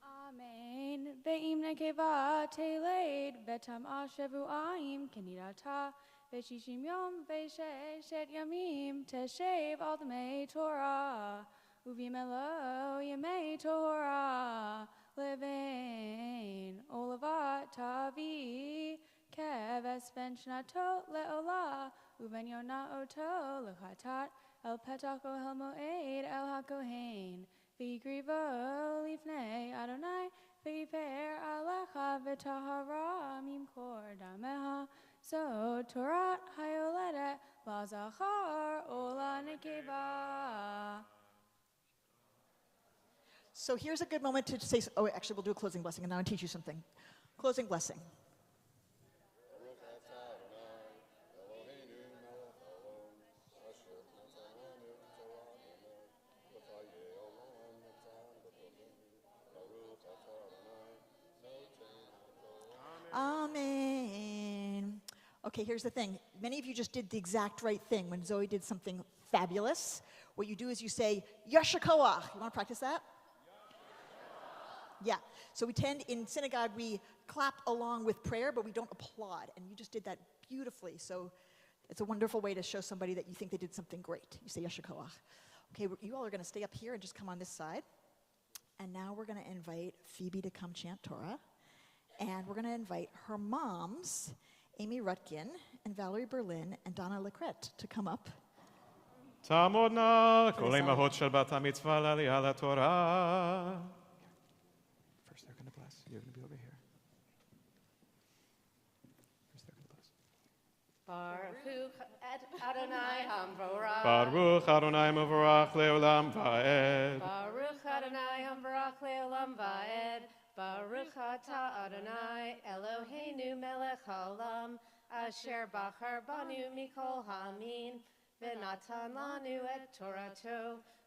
Amen. Ve'im nekeva teleid betam ashevu'aim kenidata. Ve'shishim yom ve'sheshet yamim teshev al demei Torah uvimelo yemei Torah levein olavat tavi keves ben shnatot leolah uven yona oto lechatat el petach ohel moed el hakohen v'yigrivo lifnei Adonai v'yiper alecha v'tahara mimkor dameha. So Torah hayoledet lazachar ola nekeva. So here's a good moment to say, oh, actually, we'll do a closing blessing, and now I'll teach you something. Closing blessing. Baruch atah Adonai Okay, here's the thing. Many of you just did the exact right thing when Zoe did something fabulous. What you do is you say, Yasher Koach. You want to practice that? Yeah. So we tend, in synagogue, we clap along with prayer, but we don't applaud. And you just did that beautifully. So it's a wonderful way to show somebody that you think they did something great. You say Yasher Koach. Okay, you all are going to stay up here and just come on this side. And now we're going to invite Phoebe to come chant Torah. And we're going to invite her moms, Amy Rutkin and Valerie Berlin and Donna Lecret, to come up. תעמוד נא כל אמהות של בת המצווה לעלייה לתורה. First they're going to bless. You're going to be over here. First they're going to bless. Baruch Adonai Hamvorach. Baruch Adonai Mevorach leolam va'ed. Baruch Adonai Hamvorach leolam va'ed. Baruch atah Adonai Eloheinu melech haolam asher bachar banu mikol ha'amin v'natan lanu et Torato.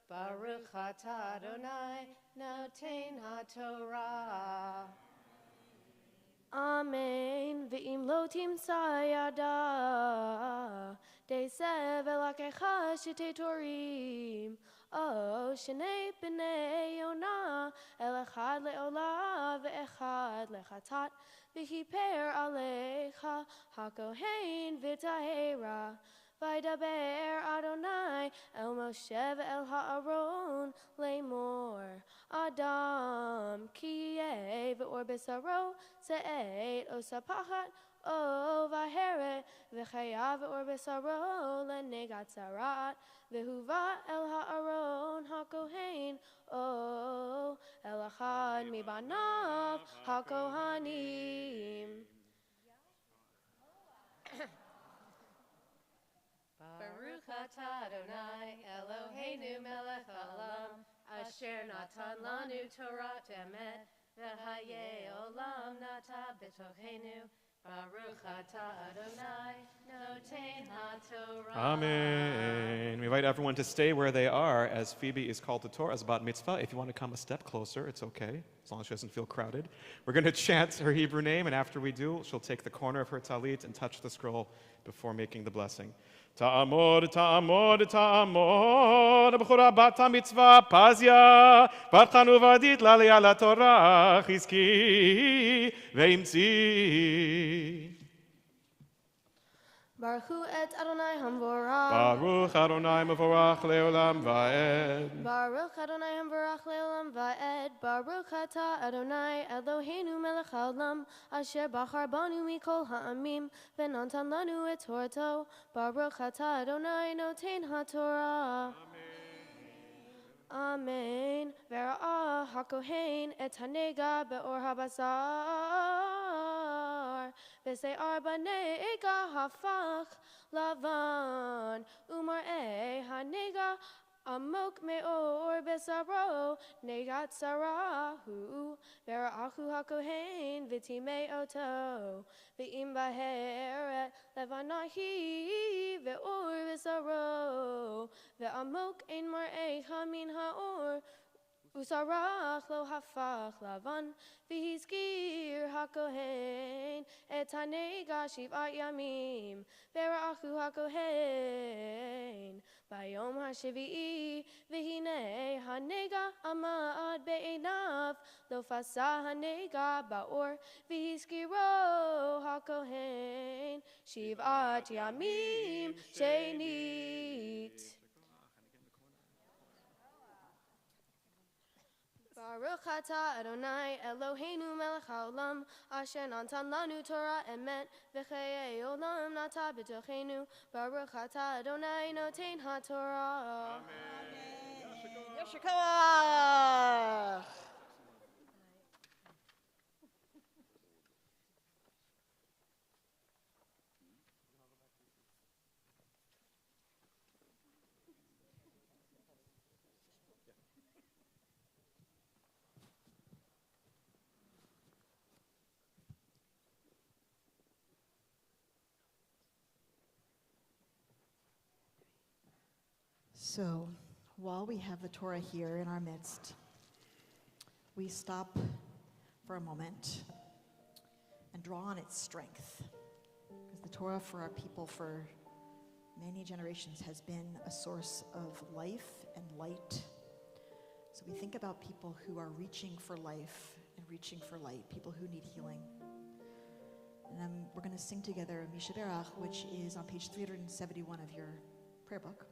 Baruch atah Adonai noten haTorah. Amen. Ve'im lo timsa yada desev elakecha shitei torim. Oh, shnei b'nei Yonah, el echad le'olah ve'echad lechatat, v'hiper alecha hakohen v'tahera. Vaydaber Adonai el Moshe ve'el ha'aron le'mor. Adam ki yeh ve'or besaro se'et osapachat o v'heret v'chayav ve'or besaro le'negat zarat. Vehuva el ha'aron hakohen o el achad mibanav hakohanim. Baruch atah Adonai Eloheinu melech haolam asher natan lanu Torat emet v'hayei olam nata b'tochenu. Baruch atah Adonai noten haTorah. Amen. We invite everyone to stay where they are as Phoebe is called to Torah as a bat mitzvah. If you want to come a step closer, it's okay, as long as she doesn't feel crowded. We're going to chant her Hebrew name, and after we do, she'll take the corner of her talit and touch the scroll before making the blessing. Ta'amod, ta'amod, ta'amod, b'chora bat mitzvah, pazia, bat chanu vadit l'aliyah laTorah, chizki ve'imtzi. Baruch et Adonai Hamvorach. Baruch Adonai Mevorach leolam va'ed. Baruch Adonai Hamvorach leolam va'ed. Baruch atah Adonai Eloheinu melech haolam asher bachar banu mikol ha'amim v'natan lanu et Torato. Baruch atah Adonai noten haTorah. Amen. Vera'ah hakohen et hanega be'or habasar. V'se'ar b'nega hafach lavan. Umar'e hanega amok me'or besaro negat sarahu. Vera'ahu hakohen v'timei oto. V'im baheret levanahi ve'or besaro. Ve'amok ein mar'echa min ha'or. Usarach lo hafach lavan v'hizkir hakohen et hanega shiv'at yamim vera'achu hakohen bayom hashvi'i v'hinei hanega amad be'einav lo fasa hanega ba'or v'hizkiro hakohen shiv'at yamim shenit. Baruch atah Adonai Eloheinu melech haolam asher natan lanu Torah emet v'chayei olam nata b'tochenu. Baruch atah Adonai noten haTorah. Amen. Yasher Koach. So, while we have the Torah here in our midst, we stop for a moment and draw on its strength. Because the Torah for our people for many generations has been a source of life and light. So we think about people who are reaching for life and reaching for light, people who need healing. And we're going to sing together Mishaberach, which is on page 371 of your prayer book.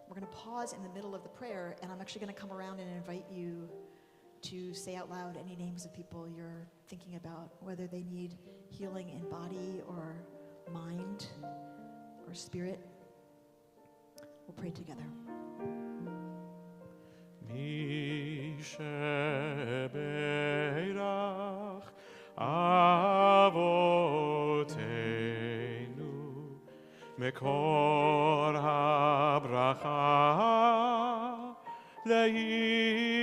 We're going to pause in the middle of the prayer, and I'm actually going to come around and invite you to say out loud any names of people you're thinking about, whether they need healing in body or mind or spirit. We'll pray together. Mishaberach Avotenu Mekor habracha Leimotenu.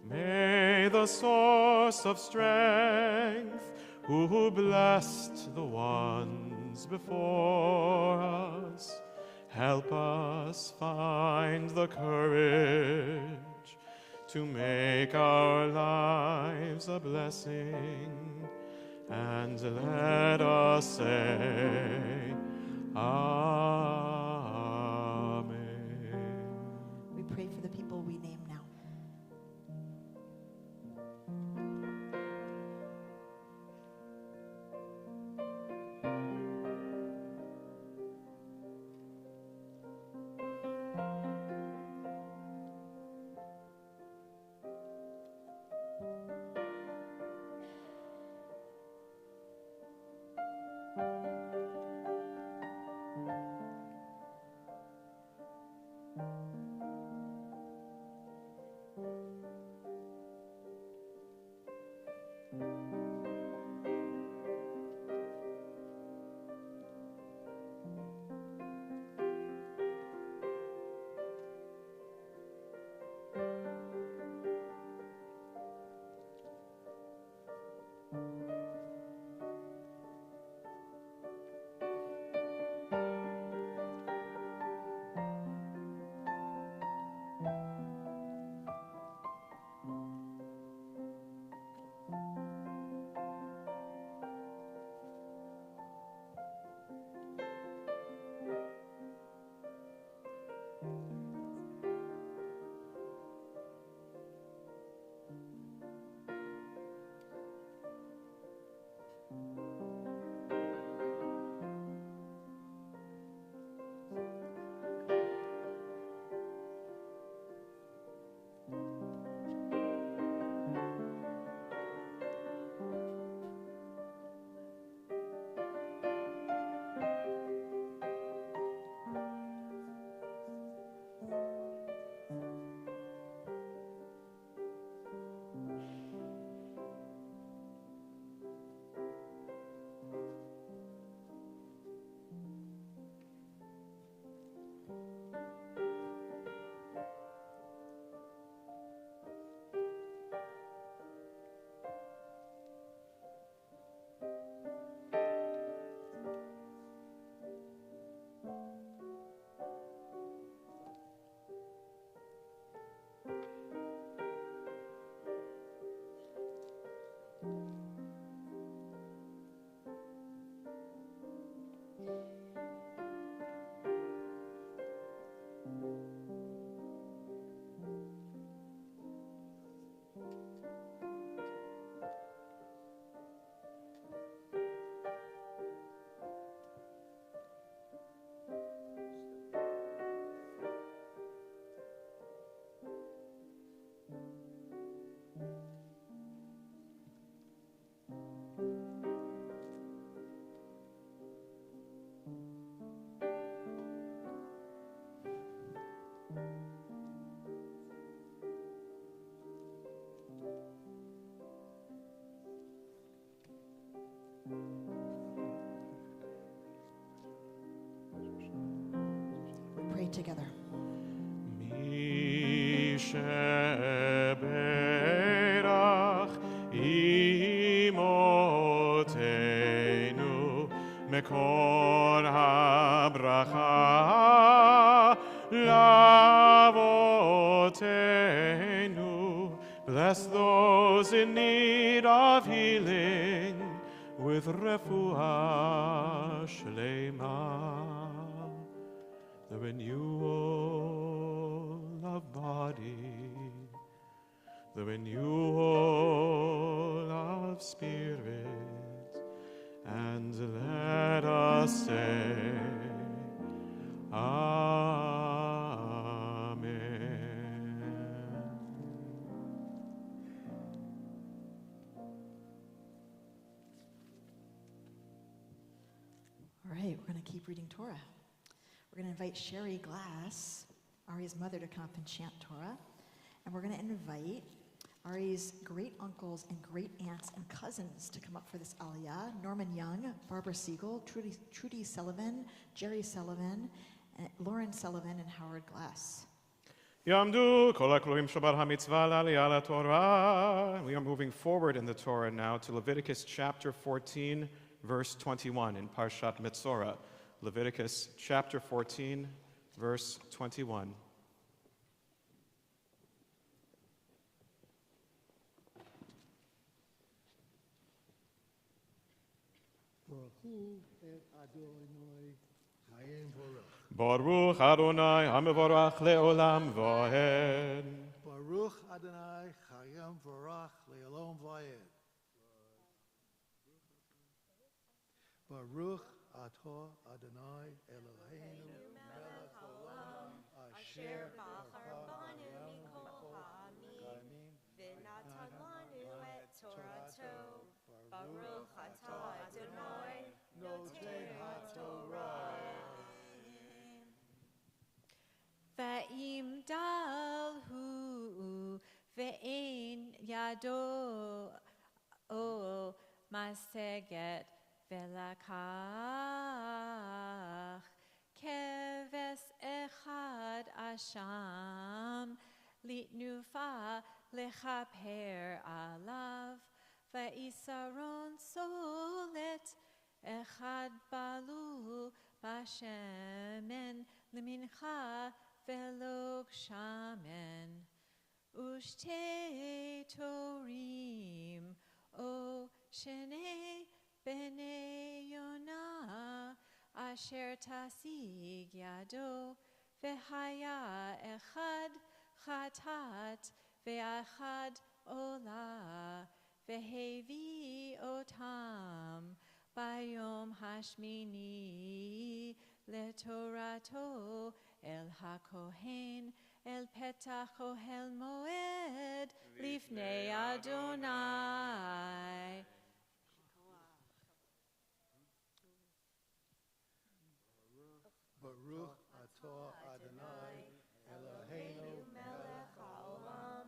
May the source of strength, who blessed the ones before us, help us find the courage to make our lives a blessing, and let us say, Amen. We pray for the people we name now. We pray together. Mishaberach imotenu mekor habracha lavotenu. Bless those in need of healing. healing with refuah shlema, the renewal of body, the renewal of spirit, and let us say, Amen. All right, we're going to keep reading Torah. We're going to invite Sherry Glass, Ari's mother, to come up and chant Torah. And we're going to invite Ari's great uncles and great aunts and cousins to come up for this aliyah. Norman Young, Barbara Siegel, Trudy Sullivan, Jerry Sullivan, Lauren Sullivan, and Howard Glass. Yamdu kol hakluim Shabbat HaMitzvah la'aliyah Torah. We are moving forward in the Torah now to Leviticus chapter 14, verse 21 in Parshat Metzorah. Leviticus chapter 14, verse 21. Baruch Adonai HaMevorach Le'olam Va'ed. Baruch Adonai Chayam Varach Le'olam Va'ed. Baruch Atah Adonai Eloheinu Melech Haolam Asher Bachar Banu Mikol Ha'amim V'natan Lanu et Torato. Baruch Atah Adonai Notei HaTorah. Ve'im dalhu ve'ein yado maseget velakach keves echad asham litnufa lechaper alav ve'isaron solet echad balu bashemen limincha velog shamen ushte torim o shene bene yonah asher tasig yado vehaya echad chatat ve'achad ola vehevi otam bayom hashmini letorato El HaKohen, El Petach Ohel Moed, Lifnei Adonai. Baruch Atah Adonai Eloheinu Melech Haolam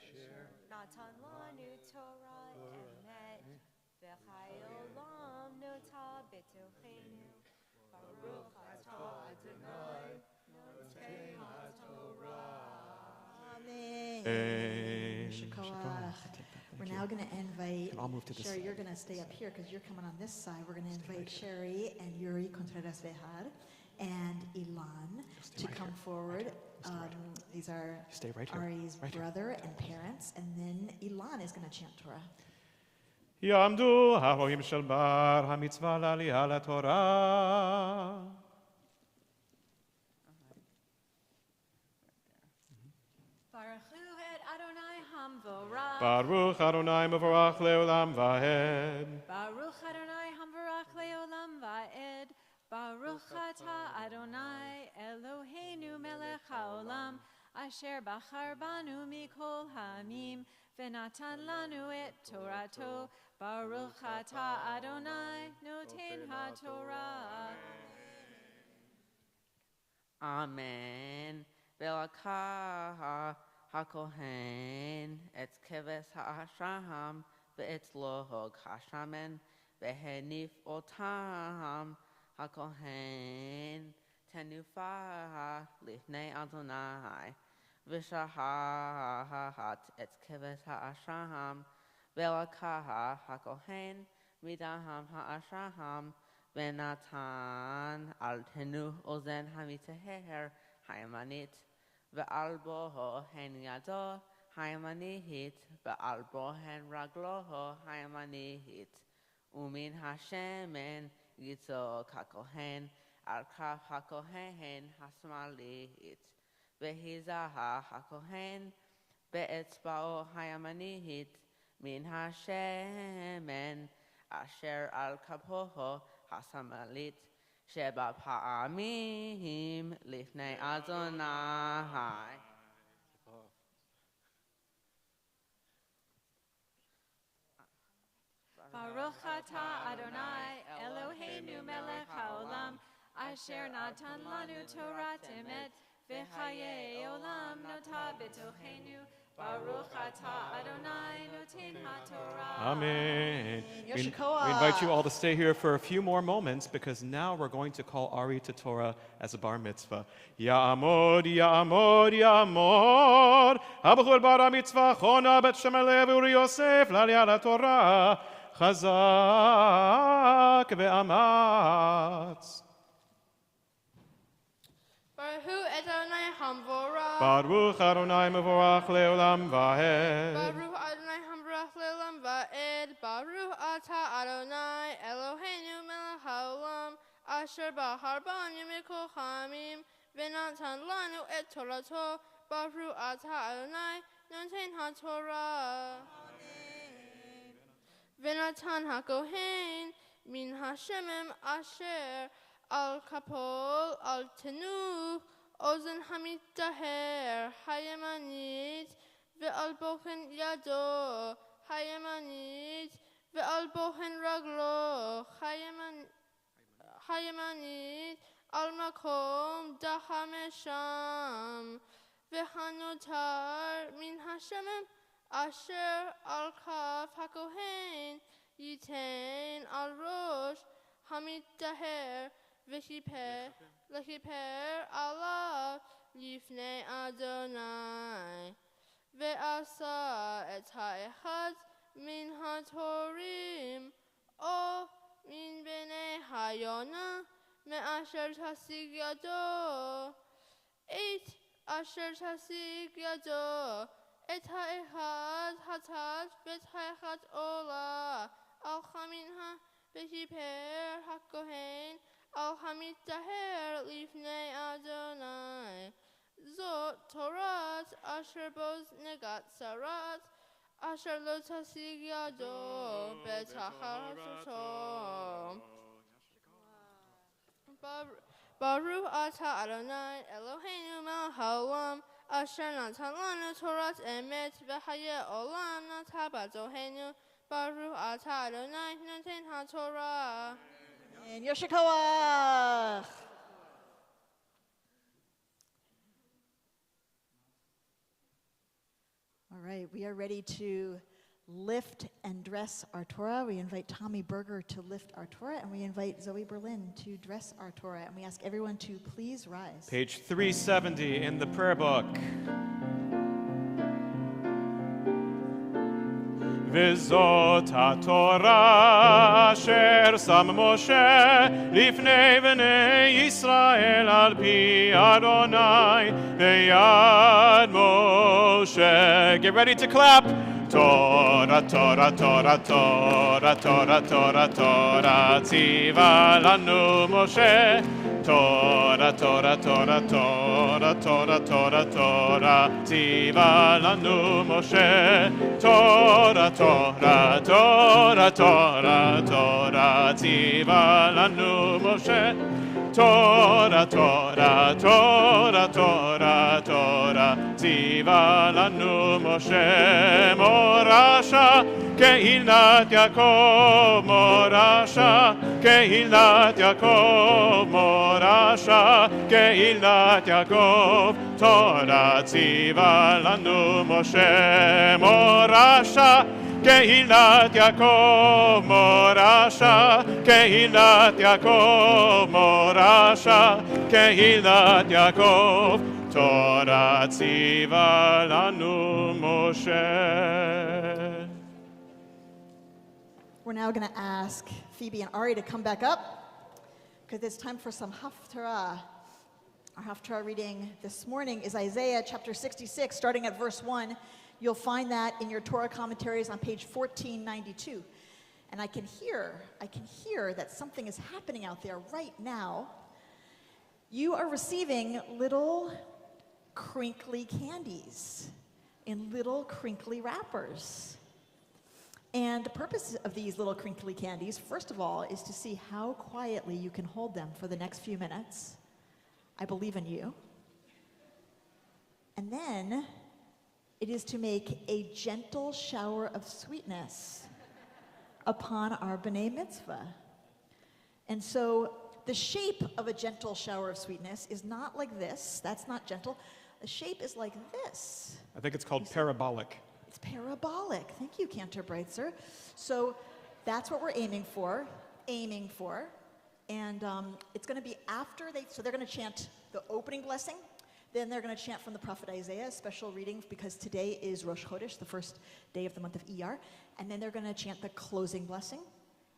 Asher Natan Lanu Torah Emet V'chayolam Nota B'tochenu. Baruch Atah Adonai Notei HaTorah. Amen. We're now going to invite Sherry. You're going to stay up here because you're coming on this side. We're going to invite Sherry and Yuri Contreras Behar and Ilan to come forward. These are Ari's brother and parents, and then Ilan is going to chant Torah. Yamdu haroim shel bar hamitzvah la'aliyah laTorah. Baruch Adonai Mevorach Le'olam Va'ed. Baruch Adonai Hamvarach Le'olam Va'ed. Baruch Atah Adonai Eloheinu Melech Haolam Asher Bachar Banu Mikol Ha'amim V'natan Lanu et Torato. Baruch Atah Adonai Noten HaTorah. Amen. Velakah HaKohen et keves ha'asham ve'et lohog hashamen ve'henif otam HaKohen tenufa lifnei Adonai v'shahat et keves ha'asham velakah HaKohen midaham ha'asham ve'natan al tenu ozen hamiteher hayamanit Ve'albo hen yado הימנית ועל בוהן רגלו הימנית ומן השמן יצוק הכהן על כף הכהן השמאלית והיזהר הכהן באצבעו הימנית מן השמן אשר על כפו השמאלית 7 פעמים לפני אדוני. Baruch atah Adonai Eloheinu melech haolam asher natan lanu Torah emet v'chayei olam nota b'tochenu. Baruch atah Adonai noten haTorah. Amen. We Yoshikoa. invite you all to stay here for a few more moments because now we're going to call Ari to Torah as a bar mitzvah. Ya'amod, ya'amod, ya'amod. Abchol bar mitzvah chona bet shemelev uri Yosef l'aliyah laTorah. Chazak ve'amatz. Baruch Adonai Hamvorach. Baruch Adonai mevorach leolam va'ed. Baruch Adonai Hamvorach leolam va'ed. Baruch atah Adonai Eloheinu melech haolam asher bahar banu mikol chamim v'natan lanu et torato. Baruch atah Adonai noten haTorah. V'natan hakohen min hashemem asher al kapol al tenu ozen hamit daher hayamanit ve'al bochen yado hayamanit ve'al bochen raglo hayamanit al makom dahamesham ve'hanotar min hashemem asher al kaf hakohen yitain al rosh hamit daher Lechiper alav lifnei Adonai ve'asa et ha'echad min ha'torim o min bnei hayona me'asher tasig yado et asher tasig yado et ha'echad hatat vet ha'echad ola al chaminha ve'chiper hakohen al hamit daher lifnei Adonai. Zot Torat asher boz negat sarat asher lo tasig yado betachar hasotom. Baruch atah Adonai Eloheinu melech haolam asher natan lanu Torat emet v'chayei olam nata b'tochenu. Baruch atah Adonai noten haTorah. And Yoshikoa. All right, we are ready to lift and dress our Torah. We invite Tommy Berger to lift our Torah, and we invite Zoe Berlin to dress our Torah. And we ask everyone to please rise. Page 370 in the prayer book. וזאת התורה אשר שם משה לפני בני ישראל על פי אדוני ביד משה. Get ready to clap. Torah, Torah, Torah, Torah, Torah, Torah, Torah, ציווה לנו משה. Torah, Torah, Torah, Torah, Torah, Torah, Torah, ציווה לנו משה. Torah, Torah, Torah, Torah, Torah, ציווה לנו משה. Torah, Torah, Torah, Torah, Torah, ציווה לנו משה. מורשה קהילת יעקב, מורשה קהילת יעקב, מורשה קהילת יעקב. תורה ציווה לנו משה. מורשה קהילת יעקב, מורשה קהילת יעקב, מורשה קהילת יעקב. תורה ציווה לנו משה. We're now going to ask Phoebe and Ari to come back up because it's time for some Haftarah. Our Haftarah reading this morning is Isaiah chapter 66, starting at verse 1. You'll find that in your Torah commentaries on page 1492. And I can hear that something is happening out there right now. You are receiving little crinkly candies in little crinkly wrappers. And the purpose of these little crinkly candies, first of all, is to see how quietly you can hold them for the next few minutes. I believe in you. And then it is to make a gentle shower of sweetness upon our B'nai Mitzvah. And so the shape of a gentle shower of sweetness is not like this. That's not gentle. The shape is like this. I think it's called parabolic. It's parabolic. Thank you, Cantor Breitzer. So that's what we're aiming for. And it's going to be after so they're going to chant the opening blessing. Then they're going to chant from the prophet Isaiah, a special reading because today is Rosh Chodesh, the first day of the month of Iyar. And then they're going to chant the closing blessing.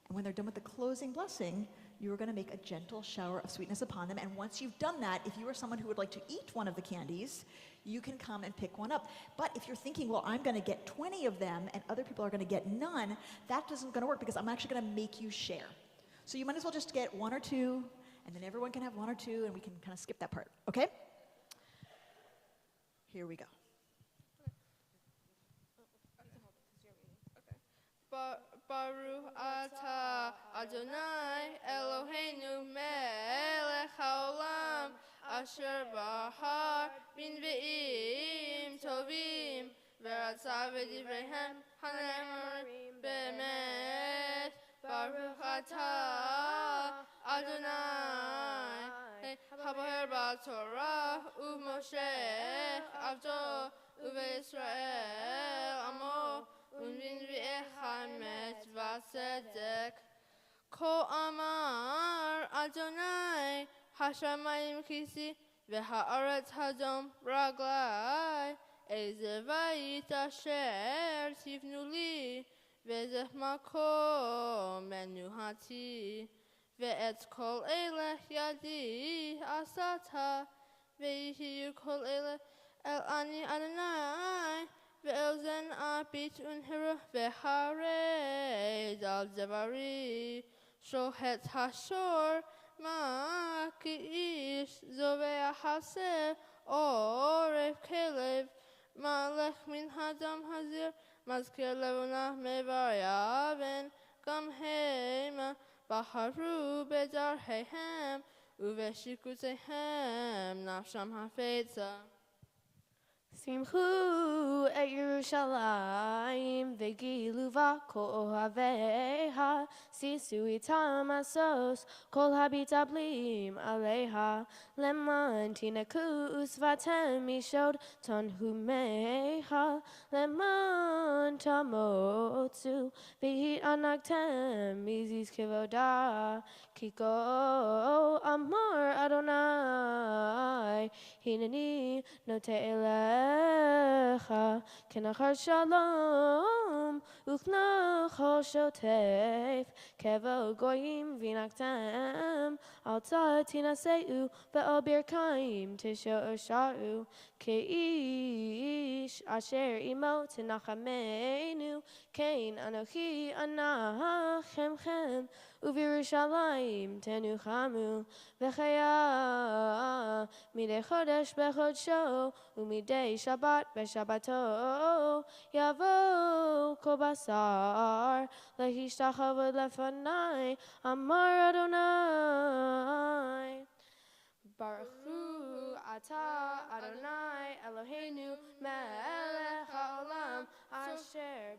And when they're done with the closing blessing, you're going to make a gentle shower of sweetness upon them. And once you've done that, if you are someone who would like to eat one of the candies, you can come and pick one up. But if you're thinking, well, I'm going to get 20 of them and other people are going to get none, that isn't going to work because I'm actually going to make you share. So you might as well just get one or two, and then everyone can have one or two, and we can kind of skip that part, okay? Here we go. Baruch atah Adonai Eloheinu melech haolam asher bahar bin ve'im tovim ve'ratzah v'divreihem hanemarim be'emet Baruch atah Adonai haboher b'Torah u'Moshe avdo u'Yisrael amo Unvin v'echamet v'tzedek Ko amar Adonai Hashamayim kisi v'ha'aretz hadom raglai Eze vayit asher tivnu li V'zeh makom menuhati Ve'et kol eleh yadi asata Ve'yihiyu kol eleh el ani Adonai Ve'ozen apit unhiru ve'hared al devari Shohet hashor ma ki'ish zoveh haseh oref kelev Malech min hadam hazir mazkir levunah mevayaven Gam hema baharu bedar hehem Uveshikutehem nafsham hafetza Simchu et Yerushalayim vegilu v'kol ohaveha sisu itam asos kol habitablim aleha leman tinakus vatem mishod tanhumeha leman tamotsu v'hi anaktem mizis kivoda kiko amor Adonai hineni no te'elecha kenachar shalom uchnachol shotef kevo goyim vinaktem al tinaseu be'al birkaim tishoshau keish asher imo tinachamenu kain anochi anachemchem uvirushalayim tenuchamu v'chaya midei chodesh b'chodsho umidei Shabbat b'Shabbato yavo kol basar lehishtachavod lefanai amar Adonai Baruch hu atah Adonai Eloheinu melech haolam asher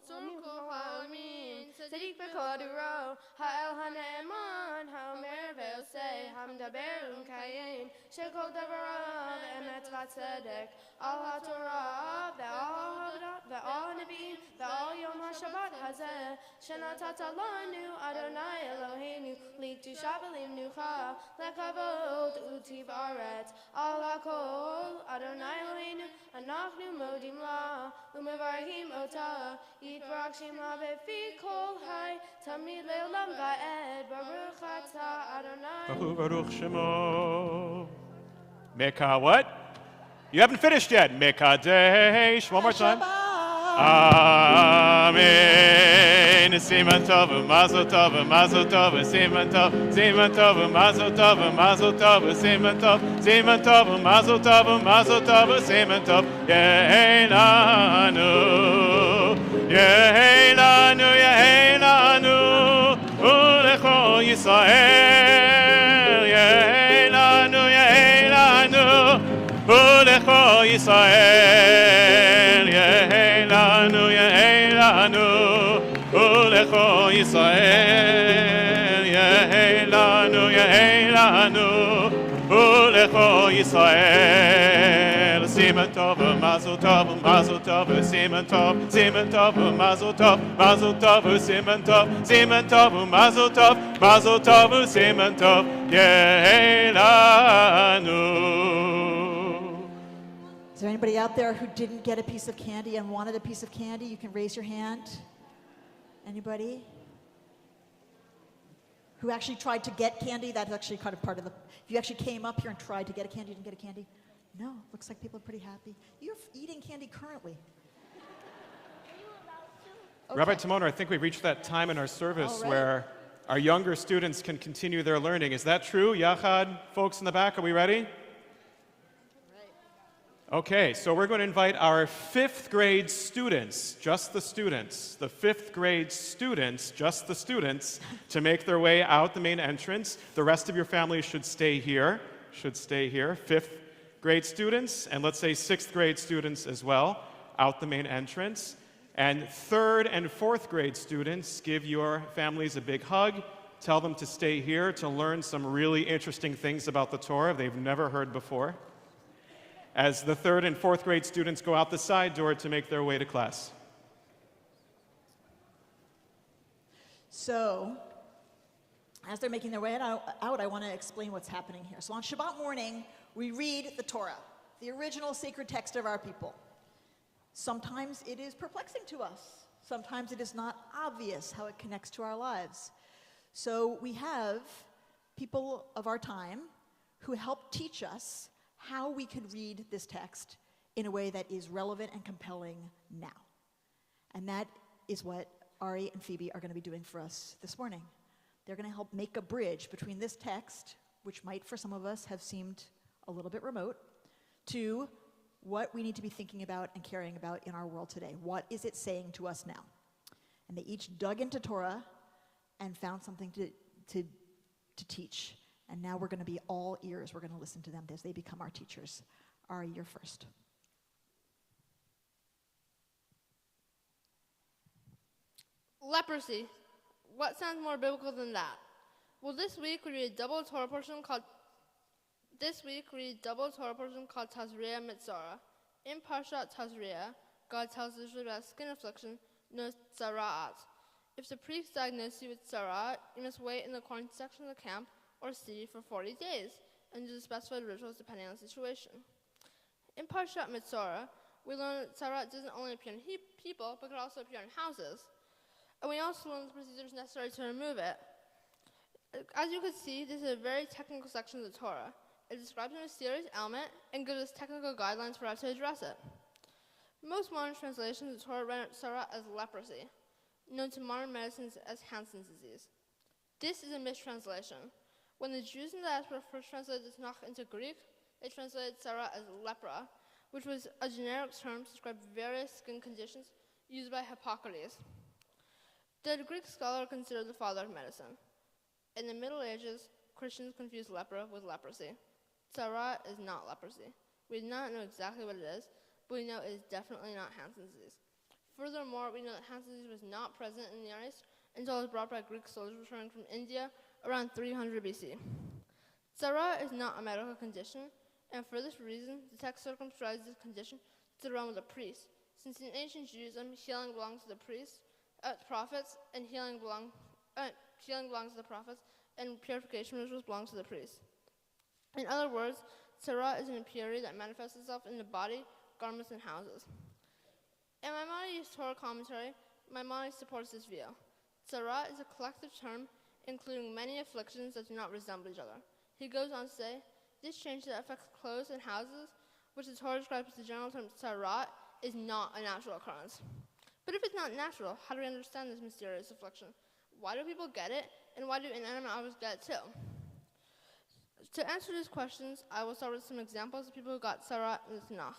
tzorko ha'amin tzadik b'kol aduro ha'el ha'ne'eman ha'omer ve'oseh ha'medaber u'mkayin shekol davarav emet v'tzedek al ha'torah ve'al ha'avodat ve'al ha'nevi'im ve'al yom ha'shabbat hazeh shenatata lanu Adonai Eloheinu likdusha v'limnucha lekavod utiv aretz al hakol Adonai Eloheinu anachnu modim la umevarhim ota yitbarak shema befi kol hai tamid le'olam va'ed baruch atah Adonai Baruch Shemo. Meka what? You haven't finished yet. Mekadesh. One more time. Amen. Siman tov, mazel tov, mazel tov, siman tov, mazel tov, mazel tov, siman tov, mazel tov, mazel tov, siman tov. Yehei lanu, yehei lanu, yehei lanu, ulecho Yisrael. Yehei lanu, yehei lanu, ulecho Yisrael. Yehei lanu, yehei lanu, ulecho Yisrael. Yehei lanu, yehei lanu, ulecho Yisrael. Siman tov, mazel tov, mazel tov, siman tov, mazel tov, siman tov, mazel tov, siman tov, yehei lanu. Is there anybody out there who didn't get a piece of candy and wanted a piece of candy? You can raise your hand. Anybody? Who actually tried to get candy? That's actually kind of part of the... If you actually came up here and tried to get a candy, you didn't get a candy? No, looks like people are pretty happy. You're eating candy currently. Okay. Rabbi Timona, I think we've reached that time in our service All right. where our younger students can continue their learning. Is that true? Yachad, folks in the back, are we ready? Okay, so we're going to invite our 5th grade students, just the students, the 5th grade students, just the students, to make their way out the main entrance. The rest of your family should stay here, 5th grade students, and let's say 6th grade students as well, out the main entrance. And 3rd and 4th grade students, give your families a big hug, tell them to stay here to learn some really interesting things about the Torah they've never heard before, as the 3rd and 4th grade students go out the side door to make their way to class. So, as they're making their way out, I want to explain what's happening here. So on Shabbat morning, we read the Torah, the original sacred text of our people. Sometimes it is perplexing to us. Sometimes it is not obvious how it connects to our lives. So we have people of our time who help teach us how we could read this text in a way that is relevant and compelling now. And that is what Ari and Phoebe are going to be doing for us this morning. They're going to help make a bridge between this text, which might for some of us have seemed a little bit remote, to what we need to be thinking about and caring about in our world today. What is it saying to us now? And they each dug into Torah and found something to teach. And now we're going to be all ears. We're going to listen to them as they become our teachers. Ari, you're first. Leprosy. What sounds more biblical than that? Well, this week we read a double Torah portion called Tazria Mitzorah. In Parshat Tazria, God tells Israel about skin affliction known as tzara'at. If the priest diagnosed you with tzara'at, you must wait in the quarantine section of the camp or city for 40 days and do the specified rituals depending on the situation. In Parshat Mitzorah, we learn that tzara'at doesn't only appear in people, but could also appear in houses. And we also learn the procedures necessary to remove it. As you can see, this is a very technical section of the Torah. It describes a mysterious ailment and gives us technical guidelines for how to address it. Most modern translations of the Torah render tzara'at as leprosy, known to modern medicines as Hansen's disease. This is a mistranslation. When the Jews in the diaspora first translated the Tanakh into Greek, they translated tzara'at as lepra, which was a generic term to describe various skin conditions used by Hippocrates. The Greek scholar considered the father of medicine. In the Middle Ages, Christians confused lepra with leprosy. Tzara'at is not leprosy. We do not know exactly what it is, but we know it is definitely not Hansen's disease. Furthermore, we know that Hansen's disease was not present in the Near East until it was brought by Greek soldiers returning from India around 300 BC. Tzara'at is not a medical condition, and for this reason, the text circumscribes this condition to the realm of the priest, since in ancient Judaism, healing belongs to the priests, prophets, and healing belongs to the prophets, and purification rituals belong to the priests. In other words, tzara'at is an impurity that manifests itself in the body, garments, and houses. In Maimonides' Torah commentary, Maimonides supports this view. Tzara'at is a collective term including many afflictions that do not resemble each other. He goes on to say, this change that affects clothes and houses which the Torah describes as the general term tzarat, is not a natural occurrence. But if it's not natural, how do we understand this mysterious affliction? Why do people get it, and why do inanimate objects get it too? To answer these questions, I will start with some examples of people who got tzarat in the Tanakh.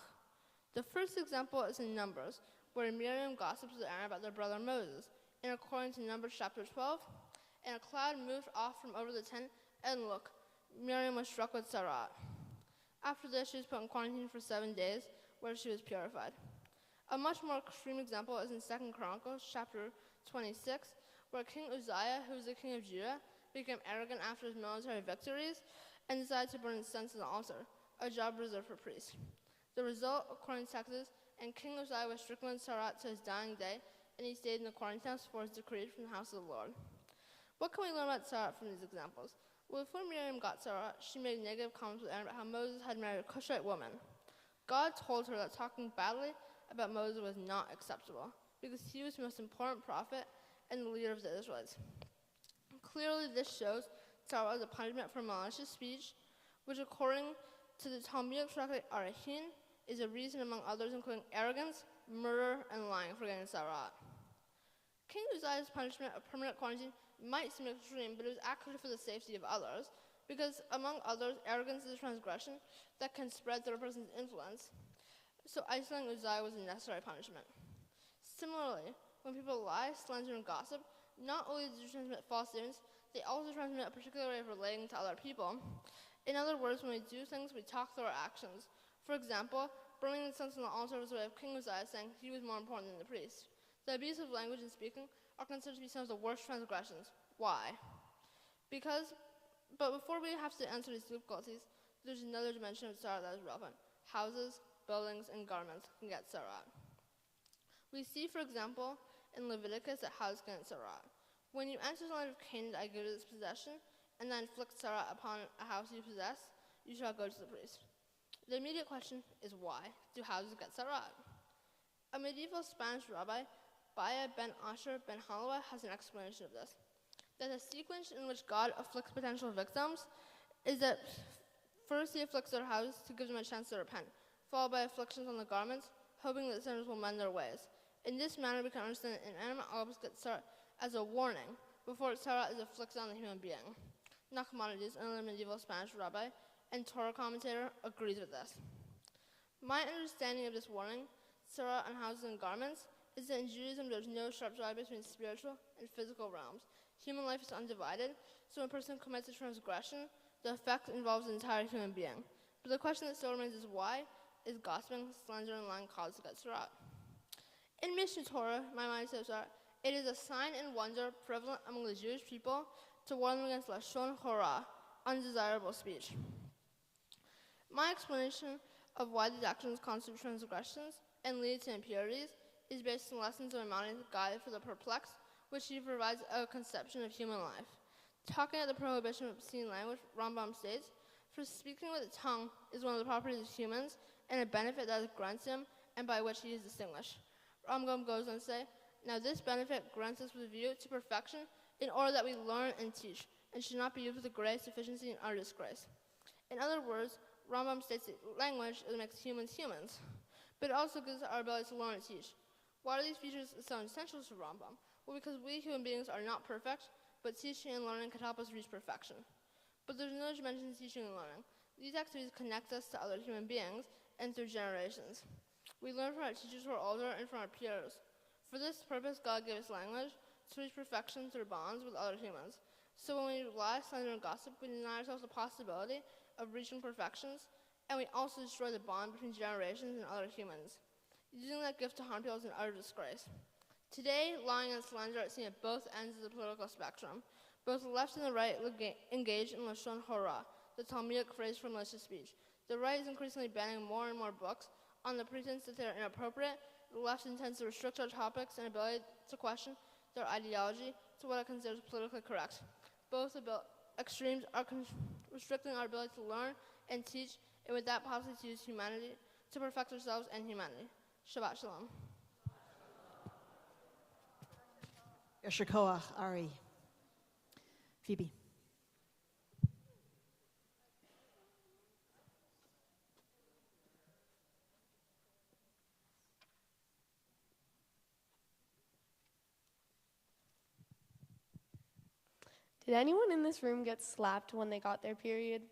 The first example is in Numbers, where Miriam gossips with Aaron about their brother Moses. And according to Numbers chapter 12, and a cloud moved off from over the tent, and look, Miriam was struck with tzarat. After this, she was put in quarantine for 7 days, where she was purified. A much more extreme example is in 2 Chronicles chapter 26, where King Uzziah, who was the king of Judah, became arrogant after his military victories and decided to burn incense on the altar, a job reserved for priests. The result, according to texts, and King Uzziah was stricken with tzarat to his dying day, and he stayed in the quarantine house for his decree from the house of the Lord. What can we learn about tzarat from these examples? Well, before Miriam got tzarat, she made negative comments with Aaron about how Moses had married a Cushite woman. God told her that talking badly about Moses was not acceptable, because he was the most important prophet and the leader of the Israelites. Clearly, this shows tzarat as a punishment for malicious speech, which according to the Talmudic tractate Arachin, is a reason among others, including arrogance, murder, and lying for getting tzarat. King Uzziah's punishment of permanent quarantine might seem extreme, but it was actually for the safety of others, because among others, arrogance is a transgression that can spread through a person's influence. So isolating Uzziah was a necessary punishment. Similarly, when people lie, slander, and gossip, not only do they transmit false statements, they also transmit a particular way of relating to other people. In other words, when we do things, we talk through our actions. For example, burning incense on the altar was a way of King Uzziah saying he was more important than the priest. The abuse of language and speaking are considered to be some of the worst transgressions. Why? But before we have to answer these difficulties, there's another dimension of tzarat that is relevant. Houses, buildings, and garments can get tzarat. We see, for example, in Leviticus that houses can get tzarat. When you enter the land of Canaan that I give you this possession, and then inflict tzarat upon a house you possess, you shall go to the priest. The immediate question is why do houses get tzarat? A medieval Spanish rabbi, Baya ben Asher ben Halawa, has an explanation of this. That the sequence in which God afflicts potential victims is that first he afflicts their house to give them a chance to repent, followed by afflictions on the garments, hoping that sinners will mend their ways. In this manner, we can understand that inanimate objects get tzarat as a warning before tzarat is afflicted on the human being. Nachmanides, another medieval Spanish rabbi and Torah commentator, agrees with this. My understanding of this warning, tzarat on houses and garments, is that in Judaism there's no sharp divide between spiritual and physical realms. Human life is undivided, so when a person commits a transgression, the effect involves the entire human being. But the question that still remains is why is gossiping, slander, and lying caused to get tzarat? In Mishnah Torah, my mind says that it is a sign and wonder prevalent among the Jewish people to warn them against lashon hora, undesirable speech. My explanation of why these actions constitute transgressions and lead to impurities is based on lessons of Maimonides' Guide for the Perplexed, which he provides a conception of human life. Talking at the prohibition of obscene language, Rambam states, for speaking with the tongue is one of the properties of humans and a benefit that it grants him and by which he is distinguished. Rambam goes on to say, now this benefit grants us with a view to perfection in order that we learn and teach, and should not be used with a grace, sufficiency, and utter disgrace. In other words, Rambam states that language makes humans humans, but it also gives us our ability to learn and teach. Why are these features so essential to Rambam? Well, because we human beings are not perfect, but teaching and learning can help us reach perfection. But there's another dimension to teaching and learning. These activities connect us to other human beings and through generations. We learn from our teachers who are older and from our peers. For this purpose, God gave us language to reach perfection through bonds with other humans. So when we lie, slander, and gossip, we deny ourselves the possibility of reaching perfections, and we also destroy the bond between generations and other humans. Using that gift to harm people is an utter disgrace. Today, lying and slander are seen at both ends of the political spectrum. Both the left and the right engage in lashon hora, the Talmudic phrase for malicious speech. The right is increasingly banning more and more books on the pretense that they are inappropriate. The left intends to restrict our topics and ability to question their ideology to what it considers politically correct. Both extremes are restricting our ability to learn and teach, and with that possibly to use humanity to perfect ourselves and humanity. Shabbat Shalom. Yasher Koach, Ari. Phoebe. Did anyone in this room get slapped when they got their period?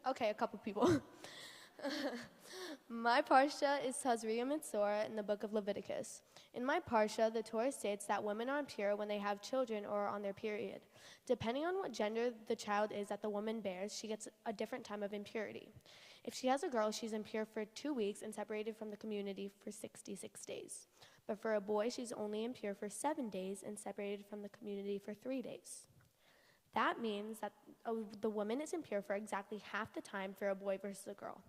Okay, a couple people. My parsha is Tazria Mitzorah in the book of Leviticus. In my parsha, the Torah states that women are impure when they have children or are on their period. Depending on what gender the child is that the woman bears, she gets a different time of impurity. If she has a girl, she's impure for 2 weeks and separated from the community for 66 days. But for a boy, she's only impure for 7 days and separated from the community for 3 days. That means that the woman is impure for exactly half the time for a boy versus a girl.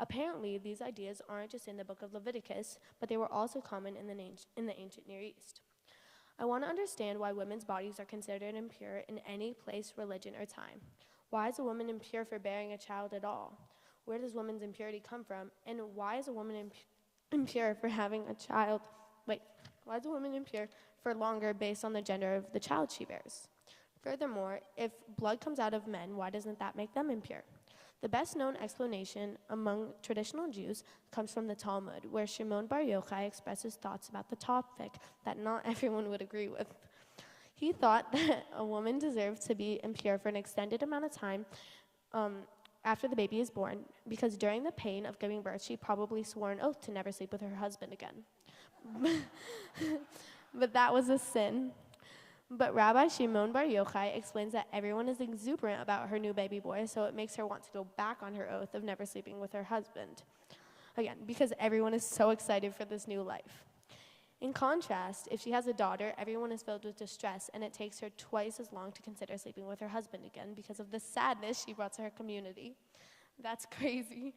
Apparently, these ideas aren't just in the book of Leviticus, but they were also common in the ancient Near East. I want to understand why women's bodies are considered impure in any place, religion, or time. Why is a woman impure for bearing a child at all? Where does women's impurity come from? And why is a woman impure for having a child? Why is a woman impure for longer based on the gender of the child she bears? Furthermore, if blood comes out of men, why doesn't that make them impure? The best known explanation among traditional Jews comes from the Talmud, where Shimon Bar Yochai expresses thoughts about the topic that not everyone would agree with. He thought that a woman deserved to be impure for an extended amount of time after the baby is born, because during the pain of giving birth, she probably swore an oath to never sleep with her husband again. But that was a sin. But Rabbi Shimon Bar Yochai explains that everyone is exuberant about her new baby boy, so it makes her want to go back on her oath of never sleeping with her husband. Again, because everyone is so excited for this new life. In contrast, if she has a daughter, everyone is filled with distress, and it takes her twice as long to consider sleeping with her husband again because of the sadness she brought to her community. That's crazy.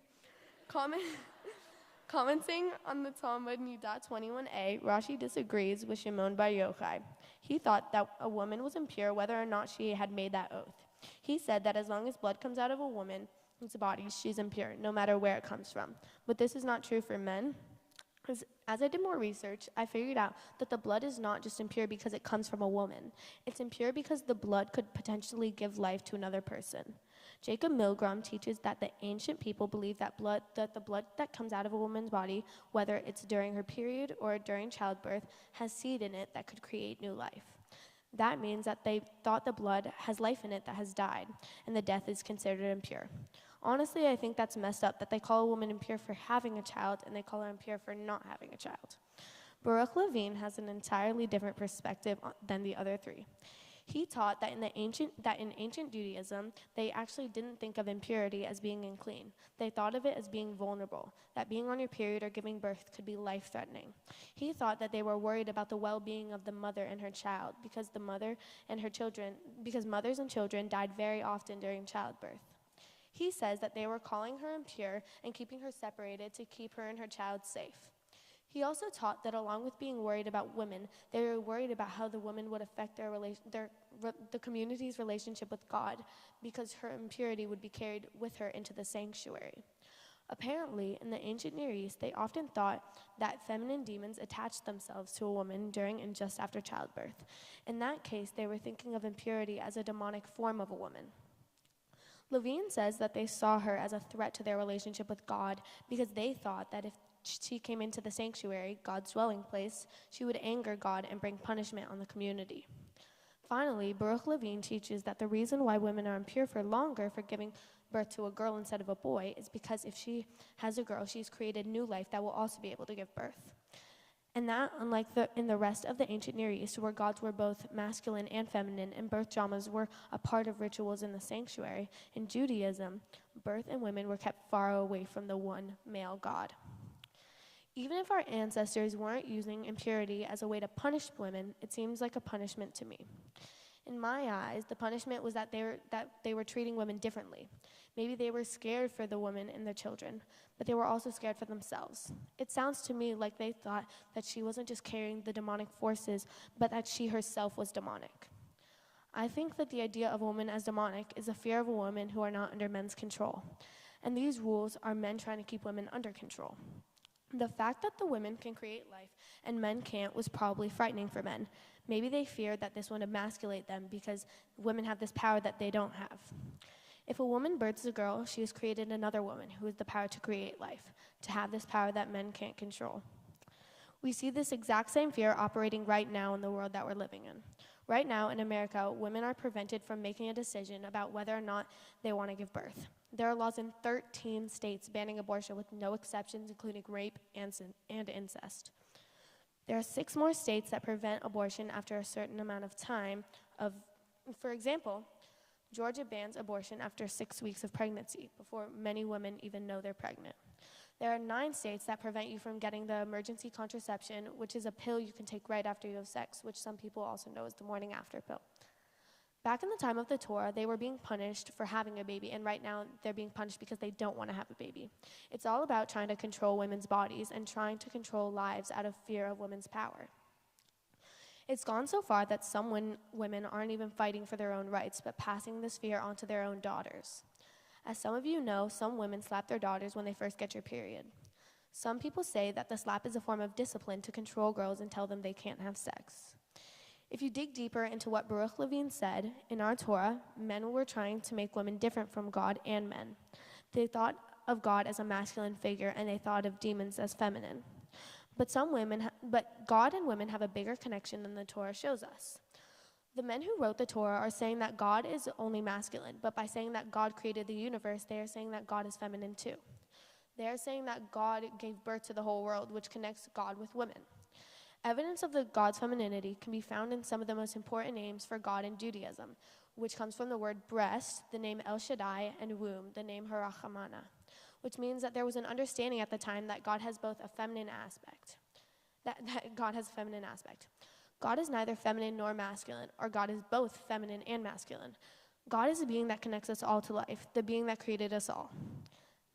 Commenting on the Talmud Nidat 21a, Rashi disagrees with Shimon Bar Yochai. He thought that a woman was impure whether or not she had made that oath. He said that as long as blood comes out of a woman's body, she's impure, no matter where it comes from. But this is not true for men. As I did more research, I figured out that the blood is not just impure because it comes from a woman. It's impure because the blood could potentially give life to another person. Jacob Milgram teaches that the ancient people believed that the blood that comes out of a woman's body, whether it's during her period or during childbirth, has seed in it that could create new life. That means that they thought the blood has life in it that has died, and the death is considered impure. Honestly, I think that's messed up, that they call a woman impure for having a child, and they call her impure for not having a child. Baruch Levine has an entirely different perspective than the other three. He taught that in ancient Judaism, they actually didn't think of impurity as being unclean. They thought of it as being vulnerable, that being on your period or giving birth could be life-threatening. He thought that they were worried about the well-being of the mother and her child because mothers and children died very often during childbirth. He says that they were calling her impure and keeping her separated to keep her and her child safe. He also taught that along with being worried about women, they were worried about how the woman would affect the community's relationship with God, because her impurity would be carried with her into the sanctuary. Apparently, in the ancient Near East, they often thought that feminine demons attached themselves to a woman during and just after childbirth. In that case, they were thinking of impurity as a demonic form of a woman. Levine says that they saw her as a threat to their relationship with God because they thought that if she came into the sanctuary, God's dwelling place, she would anger God and bring punishment on the community. Finally, Baruch Levine teaches that the reason why women are impure for longer for giving birth to a girl instead of a boy is because if she has a girl, she's created new life that will also be able to give birth. And that, unlike in the rest of the ancient Near East, where gods were both masculine and feminine, and birth dramas were a part of rituals in the sanctuary, in Judaism, birth and women were kept far away from the one male god. Even if our ancestors weren't using impurity as a way to punish women, it seems like a punishment to me. In my eyes, the punishment was that they were treating women differently. Maybe they were scared for the women and the children, but they were also scared for themselves. It sounds to me like they thought that she wasn't just carrying the demonic forces, but that she herself was demonic. I think that the idea of a woman as demonic is a fear of a woman who are not under men's control. And these rules are men trying to keep women under control. The fact that the women can create life and men can't was probably frightening for men. Maybe they feared that this would emasculate them because women have this power that they don't have. If a woman births a girl, she has created another woman who has the power to create life, to have this power that men can't control. We see this exact same fear operating right now in the world that we're living in. Right now in America, women are prevented from making a decision about whether or not they want to give birth. There are laws in 13 states banning abortion with no exceptions, including rape and incest. There are 6 more states that prevent abortion after a certain amount of time. For example, Georgia bans abortion after 6 weeks of pregnancy, before many women even know they're pregnant. There are 9 states that prevent you from getting the emergency contraception, which is a pill you can take right after you have sex, which some people also know as the morning after pill. Back in the time of the Torah, they were being punished for having a baby, and right now they're being punished because they don't want to have a baby. It's all about trying to control women's bodies and trying to control lives out of fear of women's power. It's gone so far that some women aren't even fighting for their own rights, but passing this fear onto their own daughters. As some of you know, some women slap their daughters when they first get your period. Some people say that the slap is a form of discipline to control girls and tell them they can't have sex. If you dig deeper into what Baruch Levine said, in our Torah, men were trying to make women different from God and men. They thought of God as a masculine figure, and they thought of demons as feminine. But God and women have a bigger connection than the Torah shows us. The men who wrote the Torah are saying that God is only masculine, but by saying that God created the universe, they are saying that God is feminine too. They are saying that God gave birth to the whole world, which connects God with women. Evidence of God's femininity can be found in some of the most important names for God in Judaism, which comes from the word breast, the name El Shaddai, and womb, the name Harachamana, which means that there was an understanding at the time that God has both a feminine aspect. That God has a feminine aspect. God is neither feminine nor masculine, or God is both feminine and masculine. God is a being that connects us all to life, the being that created us all.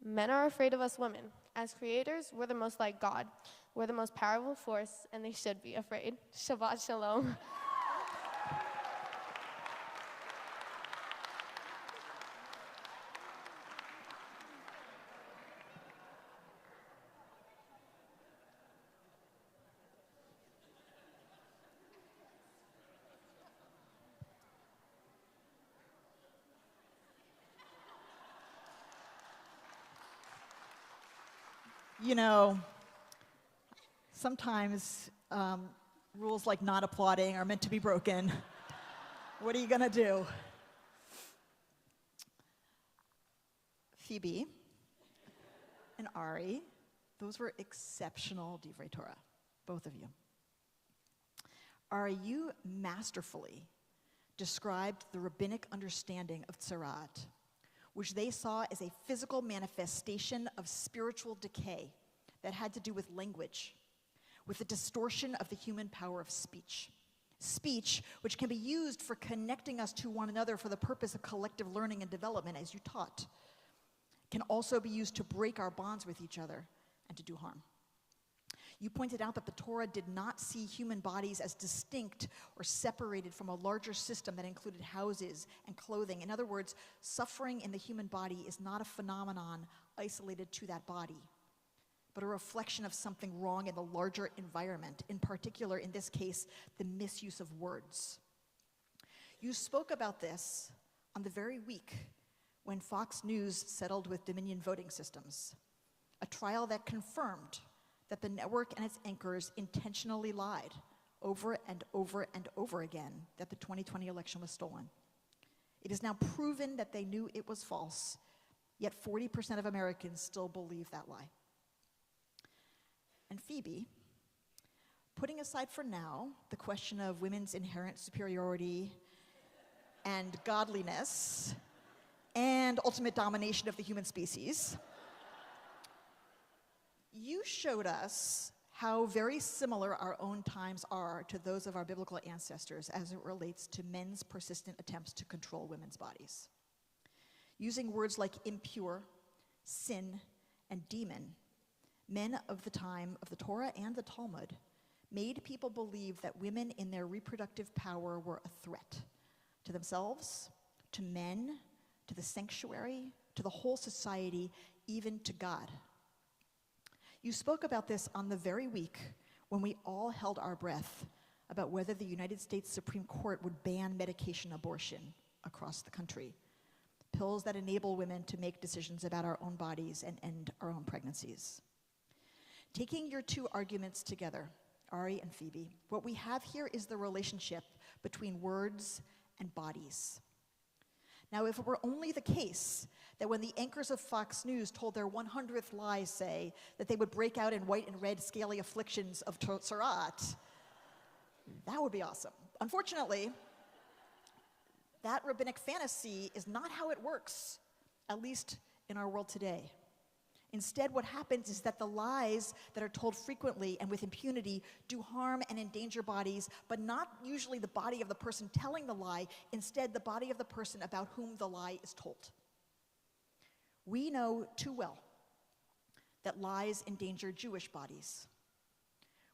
Men are afraid of us women. As creators, we're the most like God. We're the most powerful force, and they should be afraid. Shabbat Shalom. You know, sometimes rules like not applauding are meant to be broken. What are you going to do? Phoebe and Ari, those were exceptional Divrei Torah, both of you. Ari, you masterfully described the rabbinic understanding of tzarat, which they saw as a physical manifestation of spiritual decay that had to do with language, with the distortion of the human power of speech. Speech, which can be used for connecting us to one another for the purpose of collective learning and development, as you taught, can also be used to break our bonds with each other and to do harm. You pointed out that the Torah did not see human bodies as distinct or separated from a larger system that included houses and clothing. In other words, suffering in the human body is not a phenomenon isolated to that body, but a reflection of something wrong in the larger environment, in particular, in this case, the misuse of words. You spoke about this on the very week when Fox News settled with Dominion Voting Systems, a trial that confirmed that the network and its anchors intentionally lied over and over and over again that the 2020 election was stolen. It is now proven that they knew it was false, yet 40% of Americans still believe that lie. And Phoebe, putting aside for now the question of women's inherent superiority and godliness and ultimate domination of the human species, you showed us how very similar our own times are to those of our biblical ancestors as it relates to men's persistent attempts to control women's bodies. Using words like impure, sin, and demon, men of the time of the Torah and the Talmud made people believe that women in their reproductive power were a threat to themselves, to men, to the sanctuary, to the whole society, even to God. You spoke about this on the very week when we all held our breath about whether the United States Supreme Court would ban medication abortion across the country, pills that enable women to make decisions about our own bodies and end our own pregnancies. Taking your two arguments together, Ari and Phoebe, what we have here is the relationship between words and bodies. Now, if it were only the case that when the anchors of Fox News told their 100th lie, say, that they would break out in white and red scaly afflictions of Totsarat, that would be awesome. Unfortunately, that rabbinic fantasy is not how it works, at least in our world today. Instead, what happens is that the lies that are told frequently and with impunity do harm and endanger bodies, but not usually the body of the person telling the lie, instead the body of the person about whom the lie is told. We know too well that lies endanger Jewish bodies.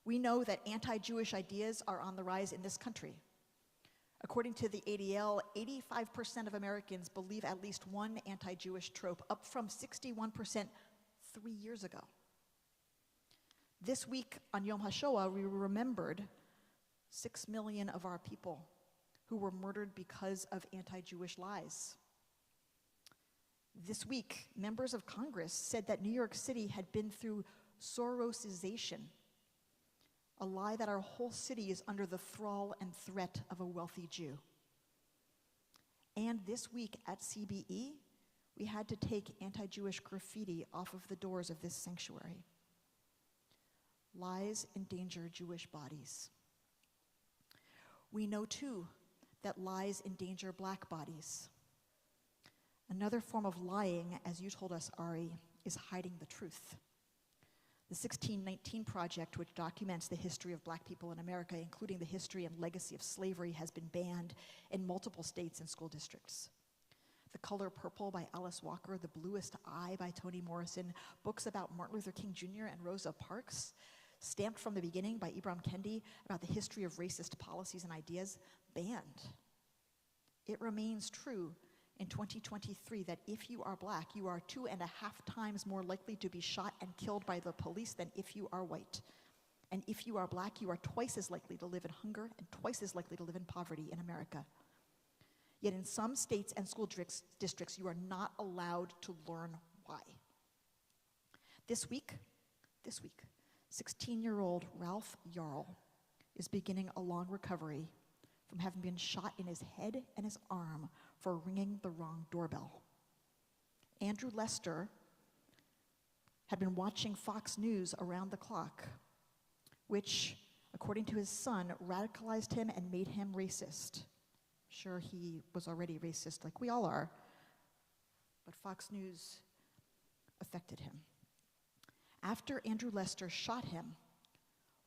We know that anti-Jewish ideas are on the rise in this country. According to the ADL, 85% of Americans believe at least one anti-Jewish trope, up from 61% 3 years ago. This week on Yom HaShoah, we remembered 6 million of our people who were murdered because of anti-Jewish lies. This week, members of Congress said that New York City had been through Sorosization, a lie that our whole city is under the thrall and threat of a wealthy Jew. And this week at CBE, we had to take anti-Jewish graffiti off of the doors of this sanctuary. Lies endanger Jewish bodies. We know too that lies endanger black bodies. Another form of lying, as you told us, Ari, is hiding the truth. The 1619 Project, which documents the history of black people in America, including the history and legacy of slavery, has been banned in multiple states and school districts. The Color Purple by Alice Walker, The Bluest Eye by Toni Morrison, books about Martin Luther King Jr. and Rosa Parks, Stamped from the Beginning by Ibram Kendi, about the history of racist policies and ideas, banned. It remains true in 2023 that if you are black, you are 2.5 times more likely to be shot and killed by the police than if you are white. And if you are black, you are twice as likely to live in hunger and twice as likely to live in poverty in America. Yet in some states and school districts, you are not allowed to learn why. This week, 16-year-old Ralph Yarl is beginning a long recovery from having been shot in his head and his arm for ringing the wrong doorbell. Andrew Lester had been watching Fox News around the clock, which, according to his son, radicalized him and made him racist. Sure, he was already racist, like we all are, but Fox News affected him. After Andrew Lester shot him,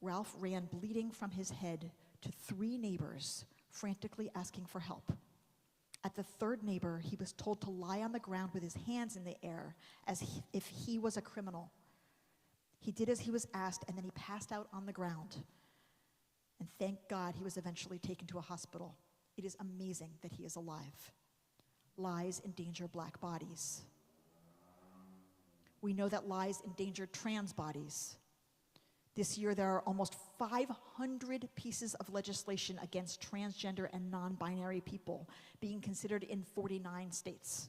Ralph ran bleeding from his head to 3 neighbors, frantically asking for help. At the 3rd neighbor, he was told to lie on the ground with his hands in the air as if he was a criminal. He did as he was asked, and then he passed out on the ground. And thank God he was eventually taken to a hospital. It is amazing that he is alive. Lies endanger black bodies. We know that lies endanger trans bodies. This year, there are almost 500 pieces of legislation against transgender and non-binary people being considered in 49 states.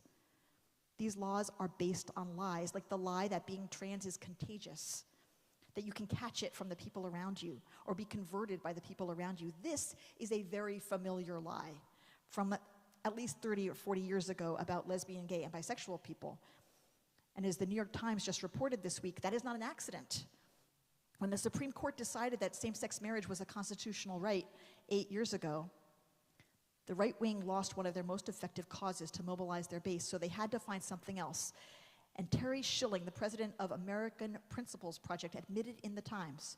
These laws are based on lies, like the lie that being trans is contagious, that you can catch it from the people around you or be converted by the people around you. This is a very familiar lie from at least 30 or 40 years ago about lesbian, gay, and bisexual people. And as the New York Times just reported this week, that is not an accident. When the Supreme Court decided that same-sex marriage was a constitutional right 8 years ago, the right wing lost one of their most effective causes to mobilize their base, so they had to find something else. And Terry Schilling, the president of American Principles Project, admitted in the Times,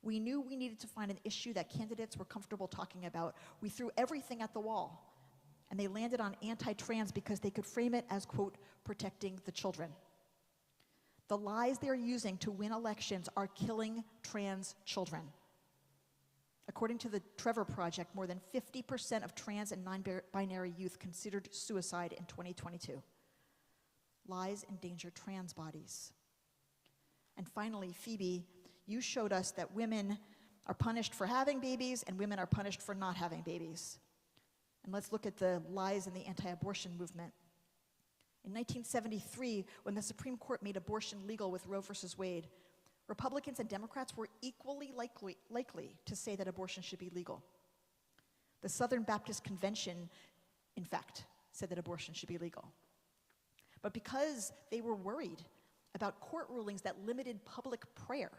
we knew we needed to find an issue that candidates were comfortable talking about. We threw everything at the wall. And they landed on anti-trans because they could frame it as, quote, protecting the children. The lies they're using to win elections are killing trans children. According to the Trevor Project, more than 50% of trans and non-binary youth considered suicide in 2022. Lies endanger trans bodies. And finally, Phoebe, you showed us that women are punished for having babies and women are punished for not having babies. And let's look at the lies in the anti-abortion movement. In 1973, when the Supreme Court made abortion legal with Roe versus Wade, Republicans and Democrats were equally likely to say that abortion should be legal. The Southern Baptist Convention, in fact, said that abortion should be legal. But because they were worried about court rulings that limited public prayer,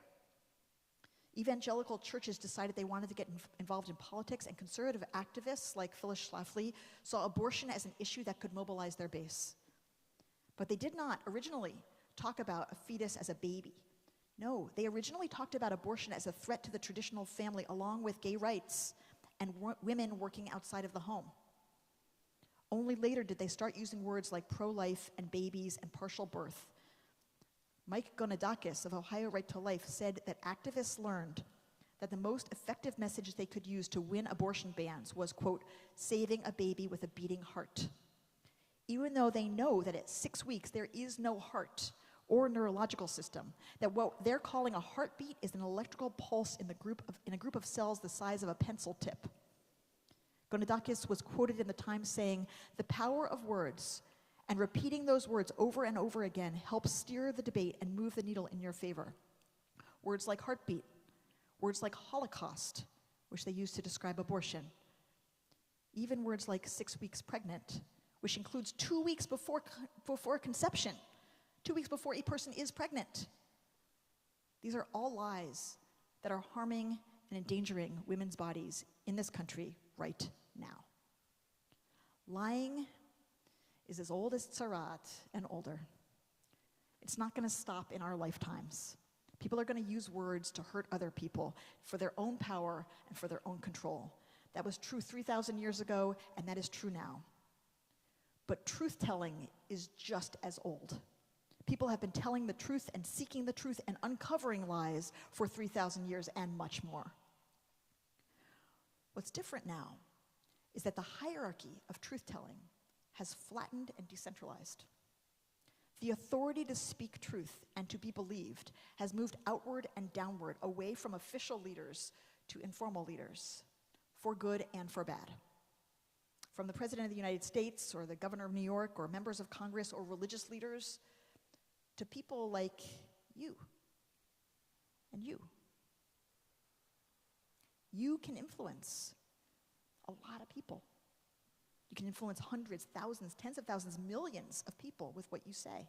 evangelical churches decided they wanted to get involved in politics, and conservative activists like Phyllis Schlafly saw abortion as an issue that could mobilize their base. But they did not originally talk about a fetus as a baby. No, they originally talked about abortion as a threat to the traditional family, along with gay rights and women working outside of the home. Only later did they start using words like pro-life and babies and partial birth. Mike Gonadakis of Ohio Right to Life said that activists learned that the most effective message they could use to win abortion bans was, quote, saving a baby with a beating heart. Even though they know that at 6 weeks there is no heart or neurological system, that what they're calling a heartbeat is an electrical pulse in a group of cells the size of a pencil tip. Gonadakis was quoted in the Times saying, "The power of words and repeating those words over and over again helps steer the debate and move the needle in your favor." Words like heartbeat, words like Holocaust, which they use to describe abortion, even words like 6 weeks pregnant, which includes 2 weeks before conception, 2 weeks before a person is pregnant. These are all lies that are harming and endangering women's bodies in this country right now. Lying is as old as Tzaraat and older. It's not going to stop in our lifetimes. People are going to use words to hurt other people for their own power and for their own control. That was true 3,000 years ago, and that is true now. But truth-telling is just as old. People have been telling the truth and seeking the truth and uncovering lies for 3,000 years and much more. What's different now is that the hierarchy of truth-telling has flattened and decentralized. The authority to speak truth and to be believed has moved outward and downward, away from official leaders to informal leaders, for good and for bad. From the President of the United States or the Governor of New York or members of Congress or religious leaders to people like you and you. You can influence a lot of people. You can influence hundreds, thousands, tens of thousands, millions of people with what you say.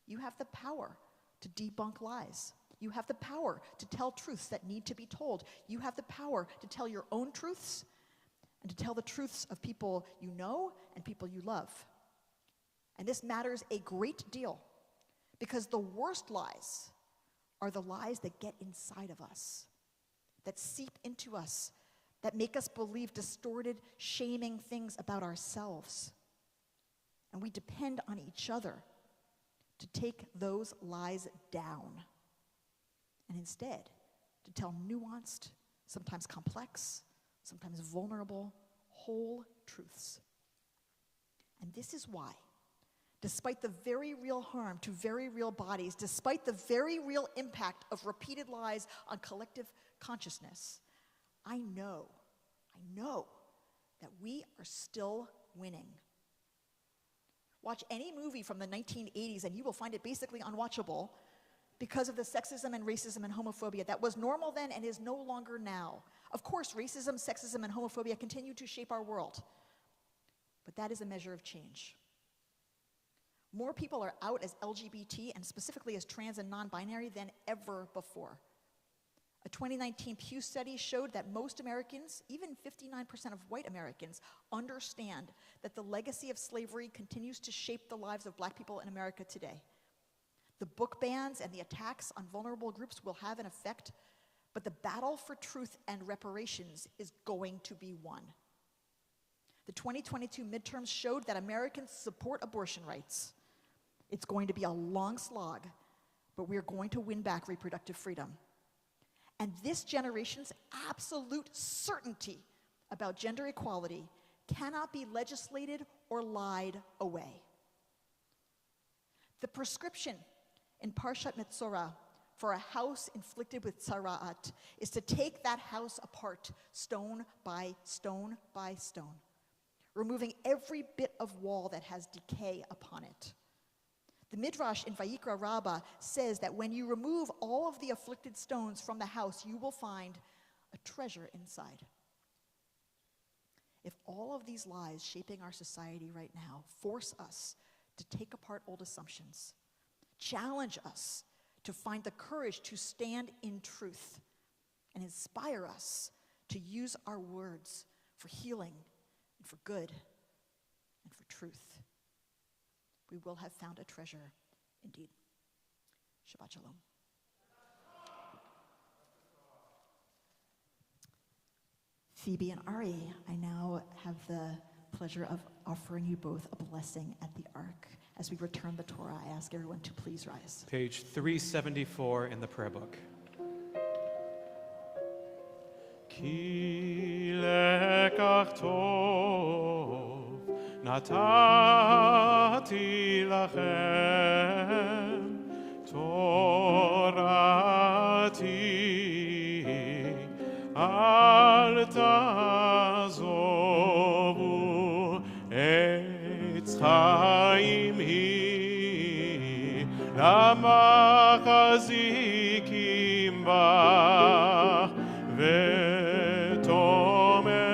You have the power to debunk lies. You have the power to tell truths that need to be told. You have the power to tell your own truths and to tell the truths of people you know and people you love. And this matters a great deal because the worst lies are the lies that get inside of us, that seep into us, that make us believe distorted, shaming things about ourselves. And we depend on each other to take those lies down and instead to tell nuanced, sometimes complex, sometimes vulnerable, whole truths. And this is why, despite the very real harm to very real bodies, despite the very real impact of repeated lies on collective consciousness, I know that we are still winning. Watch any movie from the 1980s and you will find it basically unwatchable because of the sexism and racism and homophobia that was normal then and is no longer now. Of course, racism, sexism, and homophobia continue to shape our world, but that is a measure of change. More people are out as LGBT and specifically as trans and non-binary than ever before. A 2019 Pew study showed that most Americans, even 59% of white Americans, understand that the legacy of slavery continues to shape the lives of black people in America today. The book bans and the attacks on vulnerable groups will have an effect, but the battle for truth and reparations is going to be won. The 2022 midterms showed that Americans support abortion rights. It's going to be a long slog, but we're going to win back reproductive freedom. And this generation's absolute certainty about gender equality cannot be legislated or lied away. The prescription in Parshat Metzorah for a house inflicted with tzara'at is to take that house apart stone by stone by stone, removing every bit of wall that has decay upon it. The Midrash in Vayikra Rabbah says that when you remove all of the afflicted stones from the house, you will find a treasure inside. If all of these lies shaping our society right now force us to take apart old assumptions, challenge us to find the courage to stand in truth, and inspire us to use our words for healing and for good and for truth, we will have found a treasure indeed. Shabbat Shalom. Phoebe and Ari, I now have the pleasure of offering you both a blessing at the Ark. As we return the Torah, I ask everyone to please rise. Page 374 in the prayer book. Ki lekach tov natati lachem Torati al tazovu etz chaim hi lama chazikim bach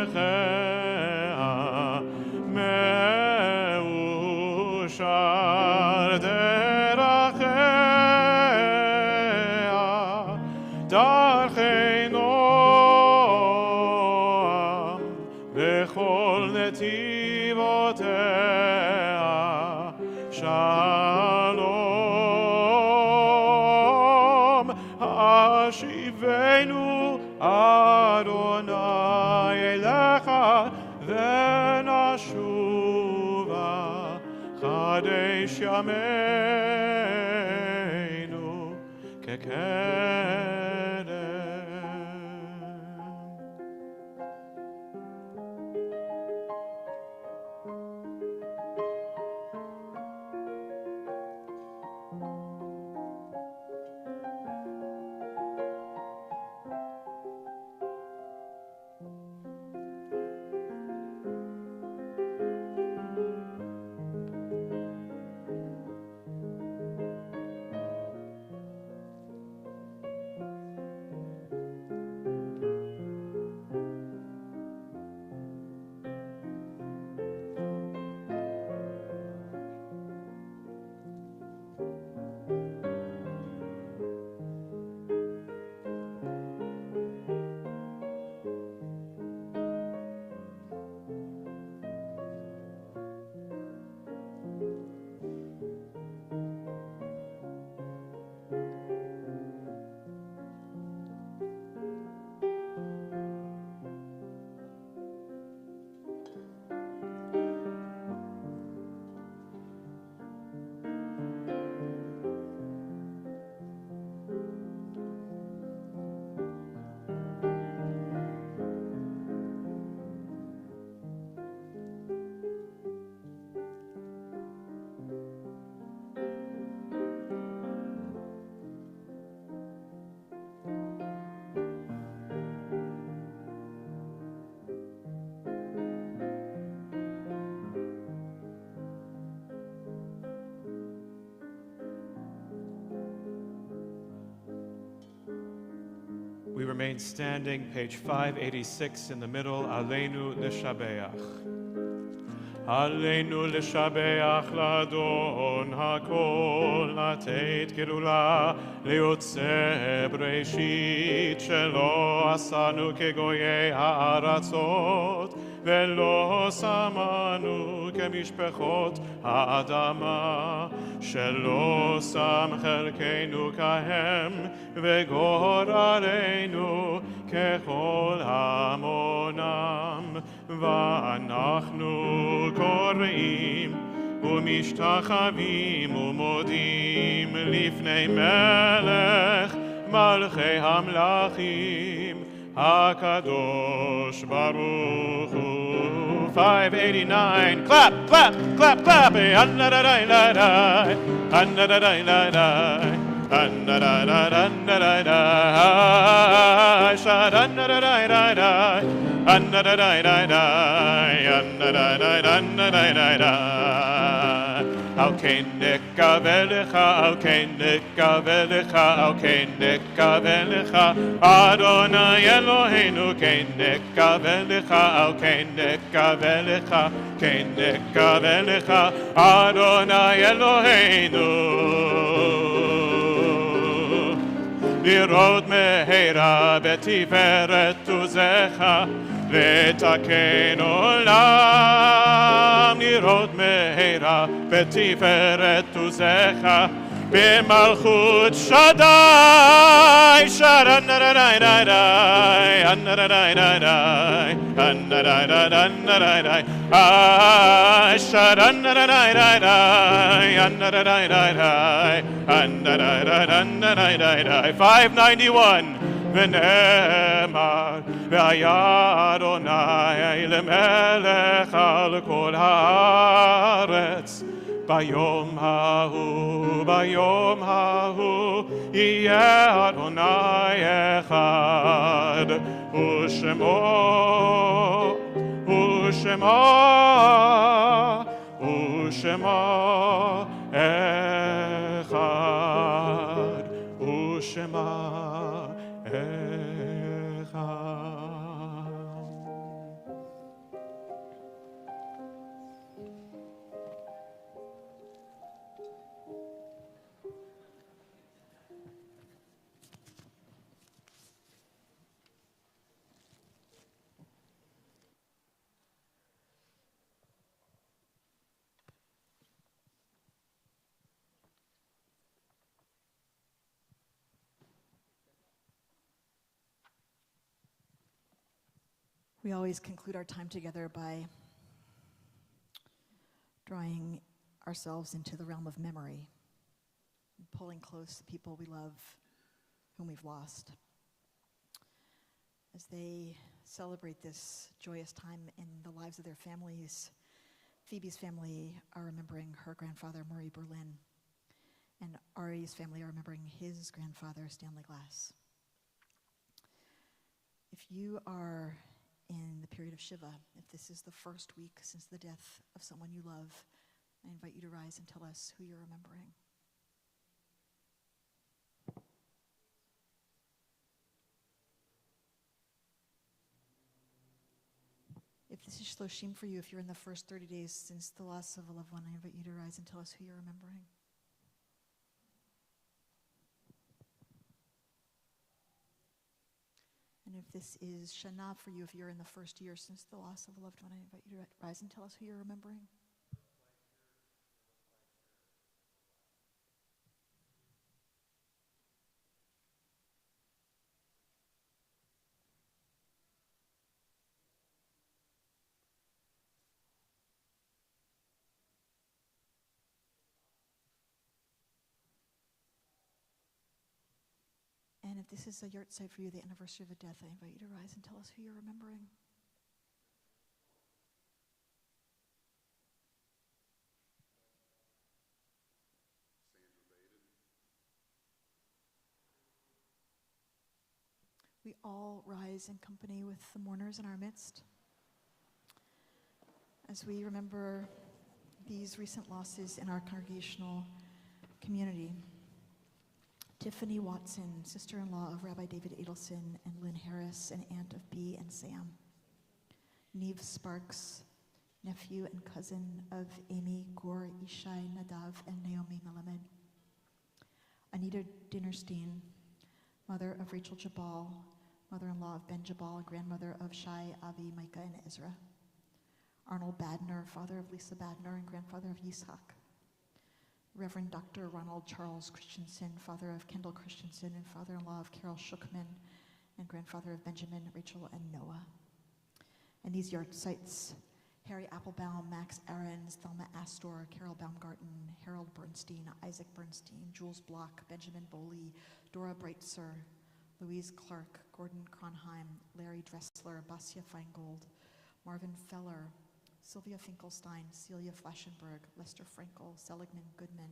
ותומכיה מאושר דרכיה דרכי נועם וכל נתיבותיה שלום השיבנו Adonai elecha v'nashuva chadesh yameinu kekedem. We remain standing, page 586 in the middle, Aleinu L'Shabeach. Aleinu L'Shabeach L'Adon HaKol, לתת גאולה ליוצא בראשית, שלא עשנו כגויי הארצות, ולא שמנו כמשפחות האדמה, שלא שם חלקנו כהם, וגורלנו ככל המונם. ואנחנו קוראים ומשתחווים ומודים לפני מלך מלכי המלכים, הקדוש ברוך הוא. 589, clap, clap, clap, clap, ha-na-da-da-da-da, ha-na-da-da-da-da, ha-na-da-da-da-da-da, sha-da-na-da-da-da-da, ha-na-da-da-da-da, ha-na-da-da-da-da-da. על כן נקווה לך, על כן נקווה לך, על כן נקווה לך, אדוני אלוהינו, כן נקווה לך, על כן נקווה לך, כן נקווה לך, אדוני אלוהינו. לראות מהרה בתפארת עוזך, לתקן עולם. לראות מהרה בתפארת עוזך, במלכות שדי, שדי, נרדי, נרדי, נרדי, נרדי, נרדי, נרדי, שדי, נרדי, נרדי, נרדי, 591. ונאמר, והיה אדוני למלך על כל הארץ. ביום ההוא יהיה אדוני אחד, ושמו אחד, ושמה אחד. We always conclude our time together by drawing ourselves into the realm of memory, and pulling close the people we love, whom we've lost. As they celebrate this joyous time in the lives of their families, Phoebe's family are remembering her grandfather, Murray Berlin, and Ari's family are remembering his grandfather, Stanley Glass. If you are in the period of Shiva, if this is the first week since the death of someone you love, I invite you to rise and tell us who you're remembering. If this is Shloshim for you, if you're in the first 30 days since the loss of a loved one, I invite you to rise and tell us who you're remembering. And if this is Shana for you, if you're in the first year since the loss of a loved one, I invite you to rise and tell us who you're remembering. And if this is a yahrzeit for you, the anniversary of a death, I invite you to rise and tell us who you're remembering. We all rise in company with the mourners in our midst as we remember these recent losses in our congregational community. Tiffany Watson, sister-in-law of Rabbi David Adelson and Lynn Harris, and aunt of Bee and Sam. Neve Sparks, nephew and cousin of Amy, Gore, Ishai, Nadav, and Naomi Melamed. Anita Dinerstein, mother of Rachel Jabal, mother-in-law of Ben Jabal, grandmother of Shai, Avi, Micah, and Ezra. Arnold Badner, father of Lisa Badner and grandfather of Yitzhak. Reverend Dr. Ronald Charles Christensen, father of Kendall Christensen and father-in-law of Carol Schuckman and grandfather of Benjamin, Rachel, and Noah. And these yahrzeits, Harry Applebaum, Max Ahrens, Thelma Astor, Carol Baumgarten, Harold Bernstein, Isaac Bernstein, Jules Block, Benjamin Boley, Dora Breitzer, Louise Clark, Gordon Kronheim, Larry Dressler, Basia Feingold, Marvin Feller, Sylvia Finkelstein, Celia Flaschenberg, Lester Frankel, Seligman Goodman,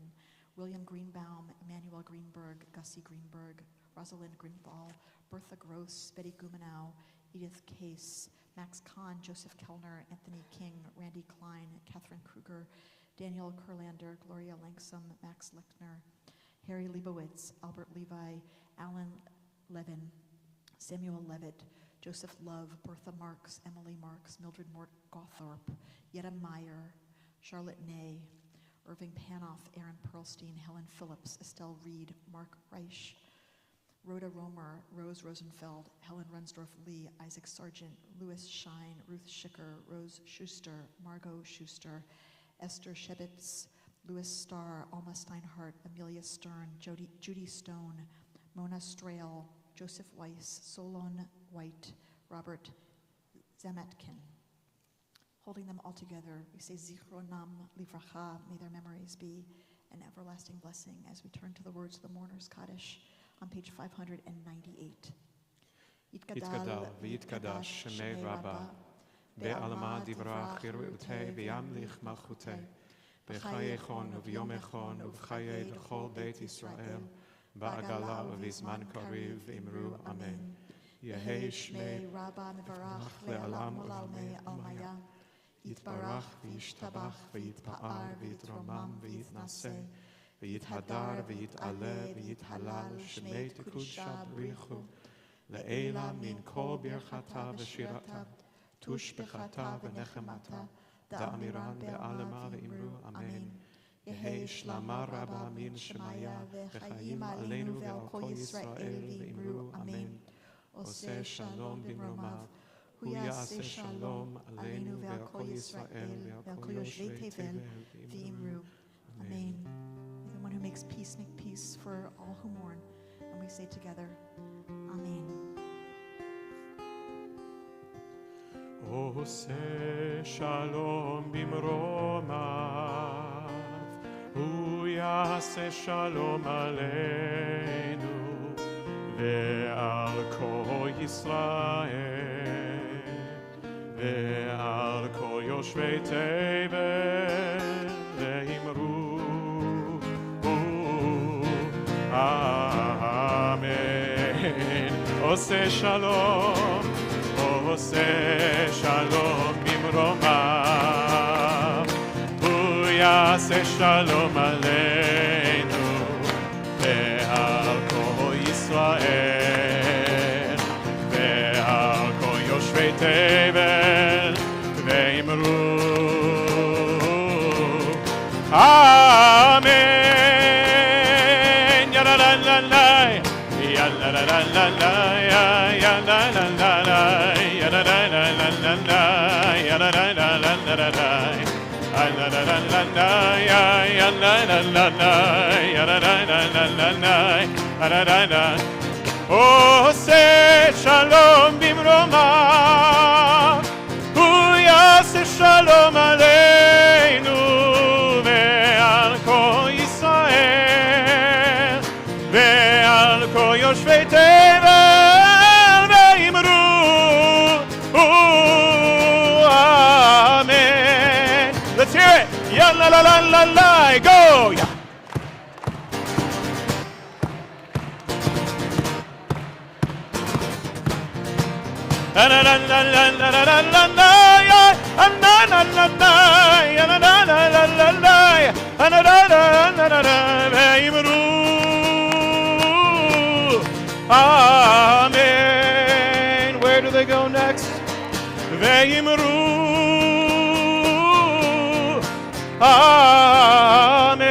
William Greenbaum, Emmanuel Greenberg, Gussie Greenberg, Rosalind Grinthal, Bertha Gross, Betty Gumenow, Edith Case, Max Kahn, Joseph Kellner, Anthony King, Randy Klein, Catherine Kruger, Daniel Kurlander, Gloria Langsam, Max Lechner, Harry Leibowitz, Albert Levi, Alan Levin, Samuel Levitt, Joseph Love, Bertha Marks, Emily Marks, Mildred Mort Gawthorpe, Yetta Meyer, Charlotte Ney, Irving Panoff, Aaron Perlstein, Helen Phillips, Estelle Reed, Mark Reich, Rhoda Romer, Rose Rosenfeld, Helen Runsdorf Lee, Isaac Sargent, Louis Shine, Ruth Schicker, Rose Schuster, Margot Schuster, Esther Shebitz, Louis Starr, Alma Steinhardt, Amelia Stern, Judy Stone, Mona Strail, Joseph Weiss, Solon White, Robert Zametkin. Holding them all together, we say Zichronam Livracha, may their memories be an everlasting blessing as we turn to the words of the Mourner's Kaddish on page 598. Yitkadal v'yitkadash shemei Rabbah, be'alma divrach yirutei v'yamlich malchutei, b'chayechon u'v'yomechon u'v'chayei l'chol Beit Yisrael, ba'agala u'v'izman kariv v'imru amen. Yehei shmei Rabbah mevarach le'alam u'lalmei almaya, yitbarach v'yishtabach v'yitpa'ar v'yitromam v'yitnaseh, v'yithadar v'yit'aleh v'yithalal shmei tekudsha b'richu, le'ela min kol birchata v'shirata, tushbechata v'nechemata, da'amiran be'alema v'imru amen. Yehei shlama rabba min shemaya v'chayim aleinu ve'al kol Yisrael v'imru amen. Oseh shalom b'mromav, hu ya'aseh shalom aleinu ve'al kol Yisrael ve'al kol yoshvei tevel v'imru amen. The one who makes peace, make peace for all who mourn. And we say together, amen. Oseh shalom b'mromav, hu ya'aseh shalom aleinu ve'al kol Yisrael ve'al kol yoshvei tevel ve'imru amen. Oseh shalom b'mromav, hu ya'aseh shalom aleinu ve'al kol Yisrael ve'al kol yoshvei tevel ve'imru amen. Ya la la la la, ya la la la la la, ya la la la la, ya la la la la la, ya la la la la la la. La la la la la la, ya la la la la, ya la la la la la, la la la la. Oseh shalom b'mromav, hu ya'aseh shalom aleinu ve'al kol Yisrael ve'al kol yoshvei tevel ve'imru amen. Let's hear it. Ya la la la la la, go. Ya. La la la la la la la la la la, ya la la la la la, ya la la la la la la, la la la la la la, ve'imru amen. Where do they go next? Ve'imru amen.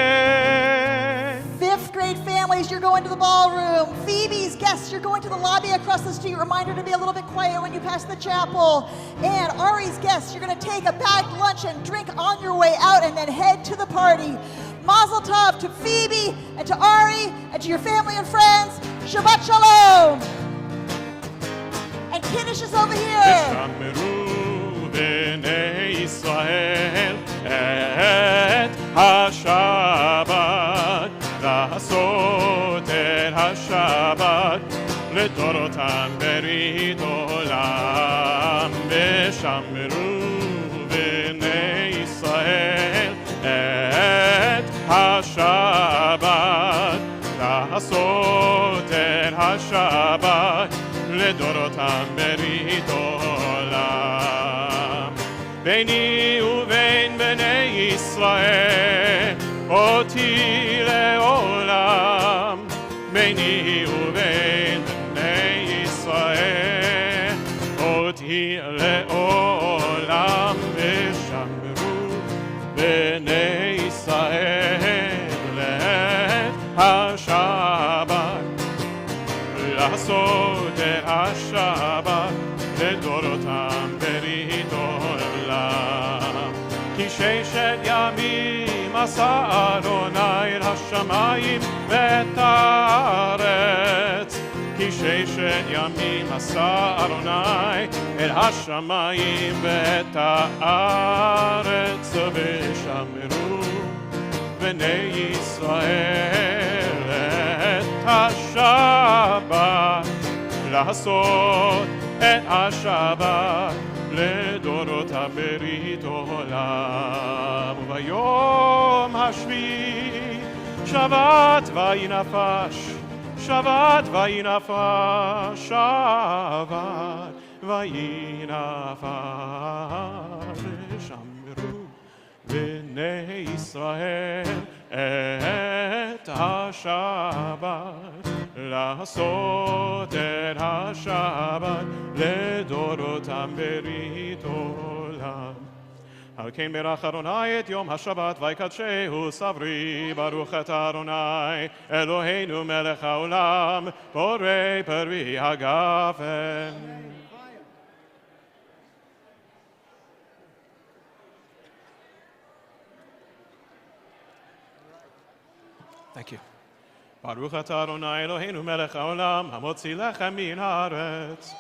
Fifth grade families, you're going to the ballroom. Phoebe's guests, you're going to the lobby across the street. Reminder to be a little bit quiet when you pass the chapel. And Ari's guests, you're going to take a bagged lunch and drink on your way out and then head to the party. Mazel tov to Phoebe and to Ari and to your family and friends. Shabbat shalom. And Kiddush is over here. את השבת, לעשות את השבת, לדורותם ברית עולם, ושמרו בני ישראל את השבת, לעשות את השבת, לדורותם ברית עולם. ביני ובין בני ישראל, אותי לעולם. ביני ובין בני ישראל, אותי לעולם. ושמרו בני ישראל את השבת, לעשות את השבת לדורותם ברית עולם. כי 6 ימים עשה אדוני את השמיים ואת הארץ. כי 6 ימים עשה אדוני את השמיים ואת הארץ. ושמרו בני ישראל את השבת, לעשות את השבת לדורות הברית עולם. וביום השביעי שבת ויהי נפש, שבת ויהי נפש, שבת ויהי נפש. ושמרו בני ישראל את השבת, לעשות את השבת לדורותם ברית עולם. על כן ברך אדוני את יום השבת ויקדשהו סברי. ברוך אתה אדוני אלוהינו מלך העולם, בורא פרי הגפן. Thank you. ברוך אתה אדוני אלוהינו מלך העולם, המוציא לחם מן הארץ.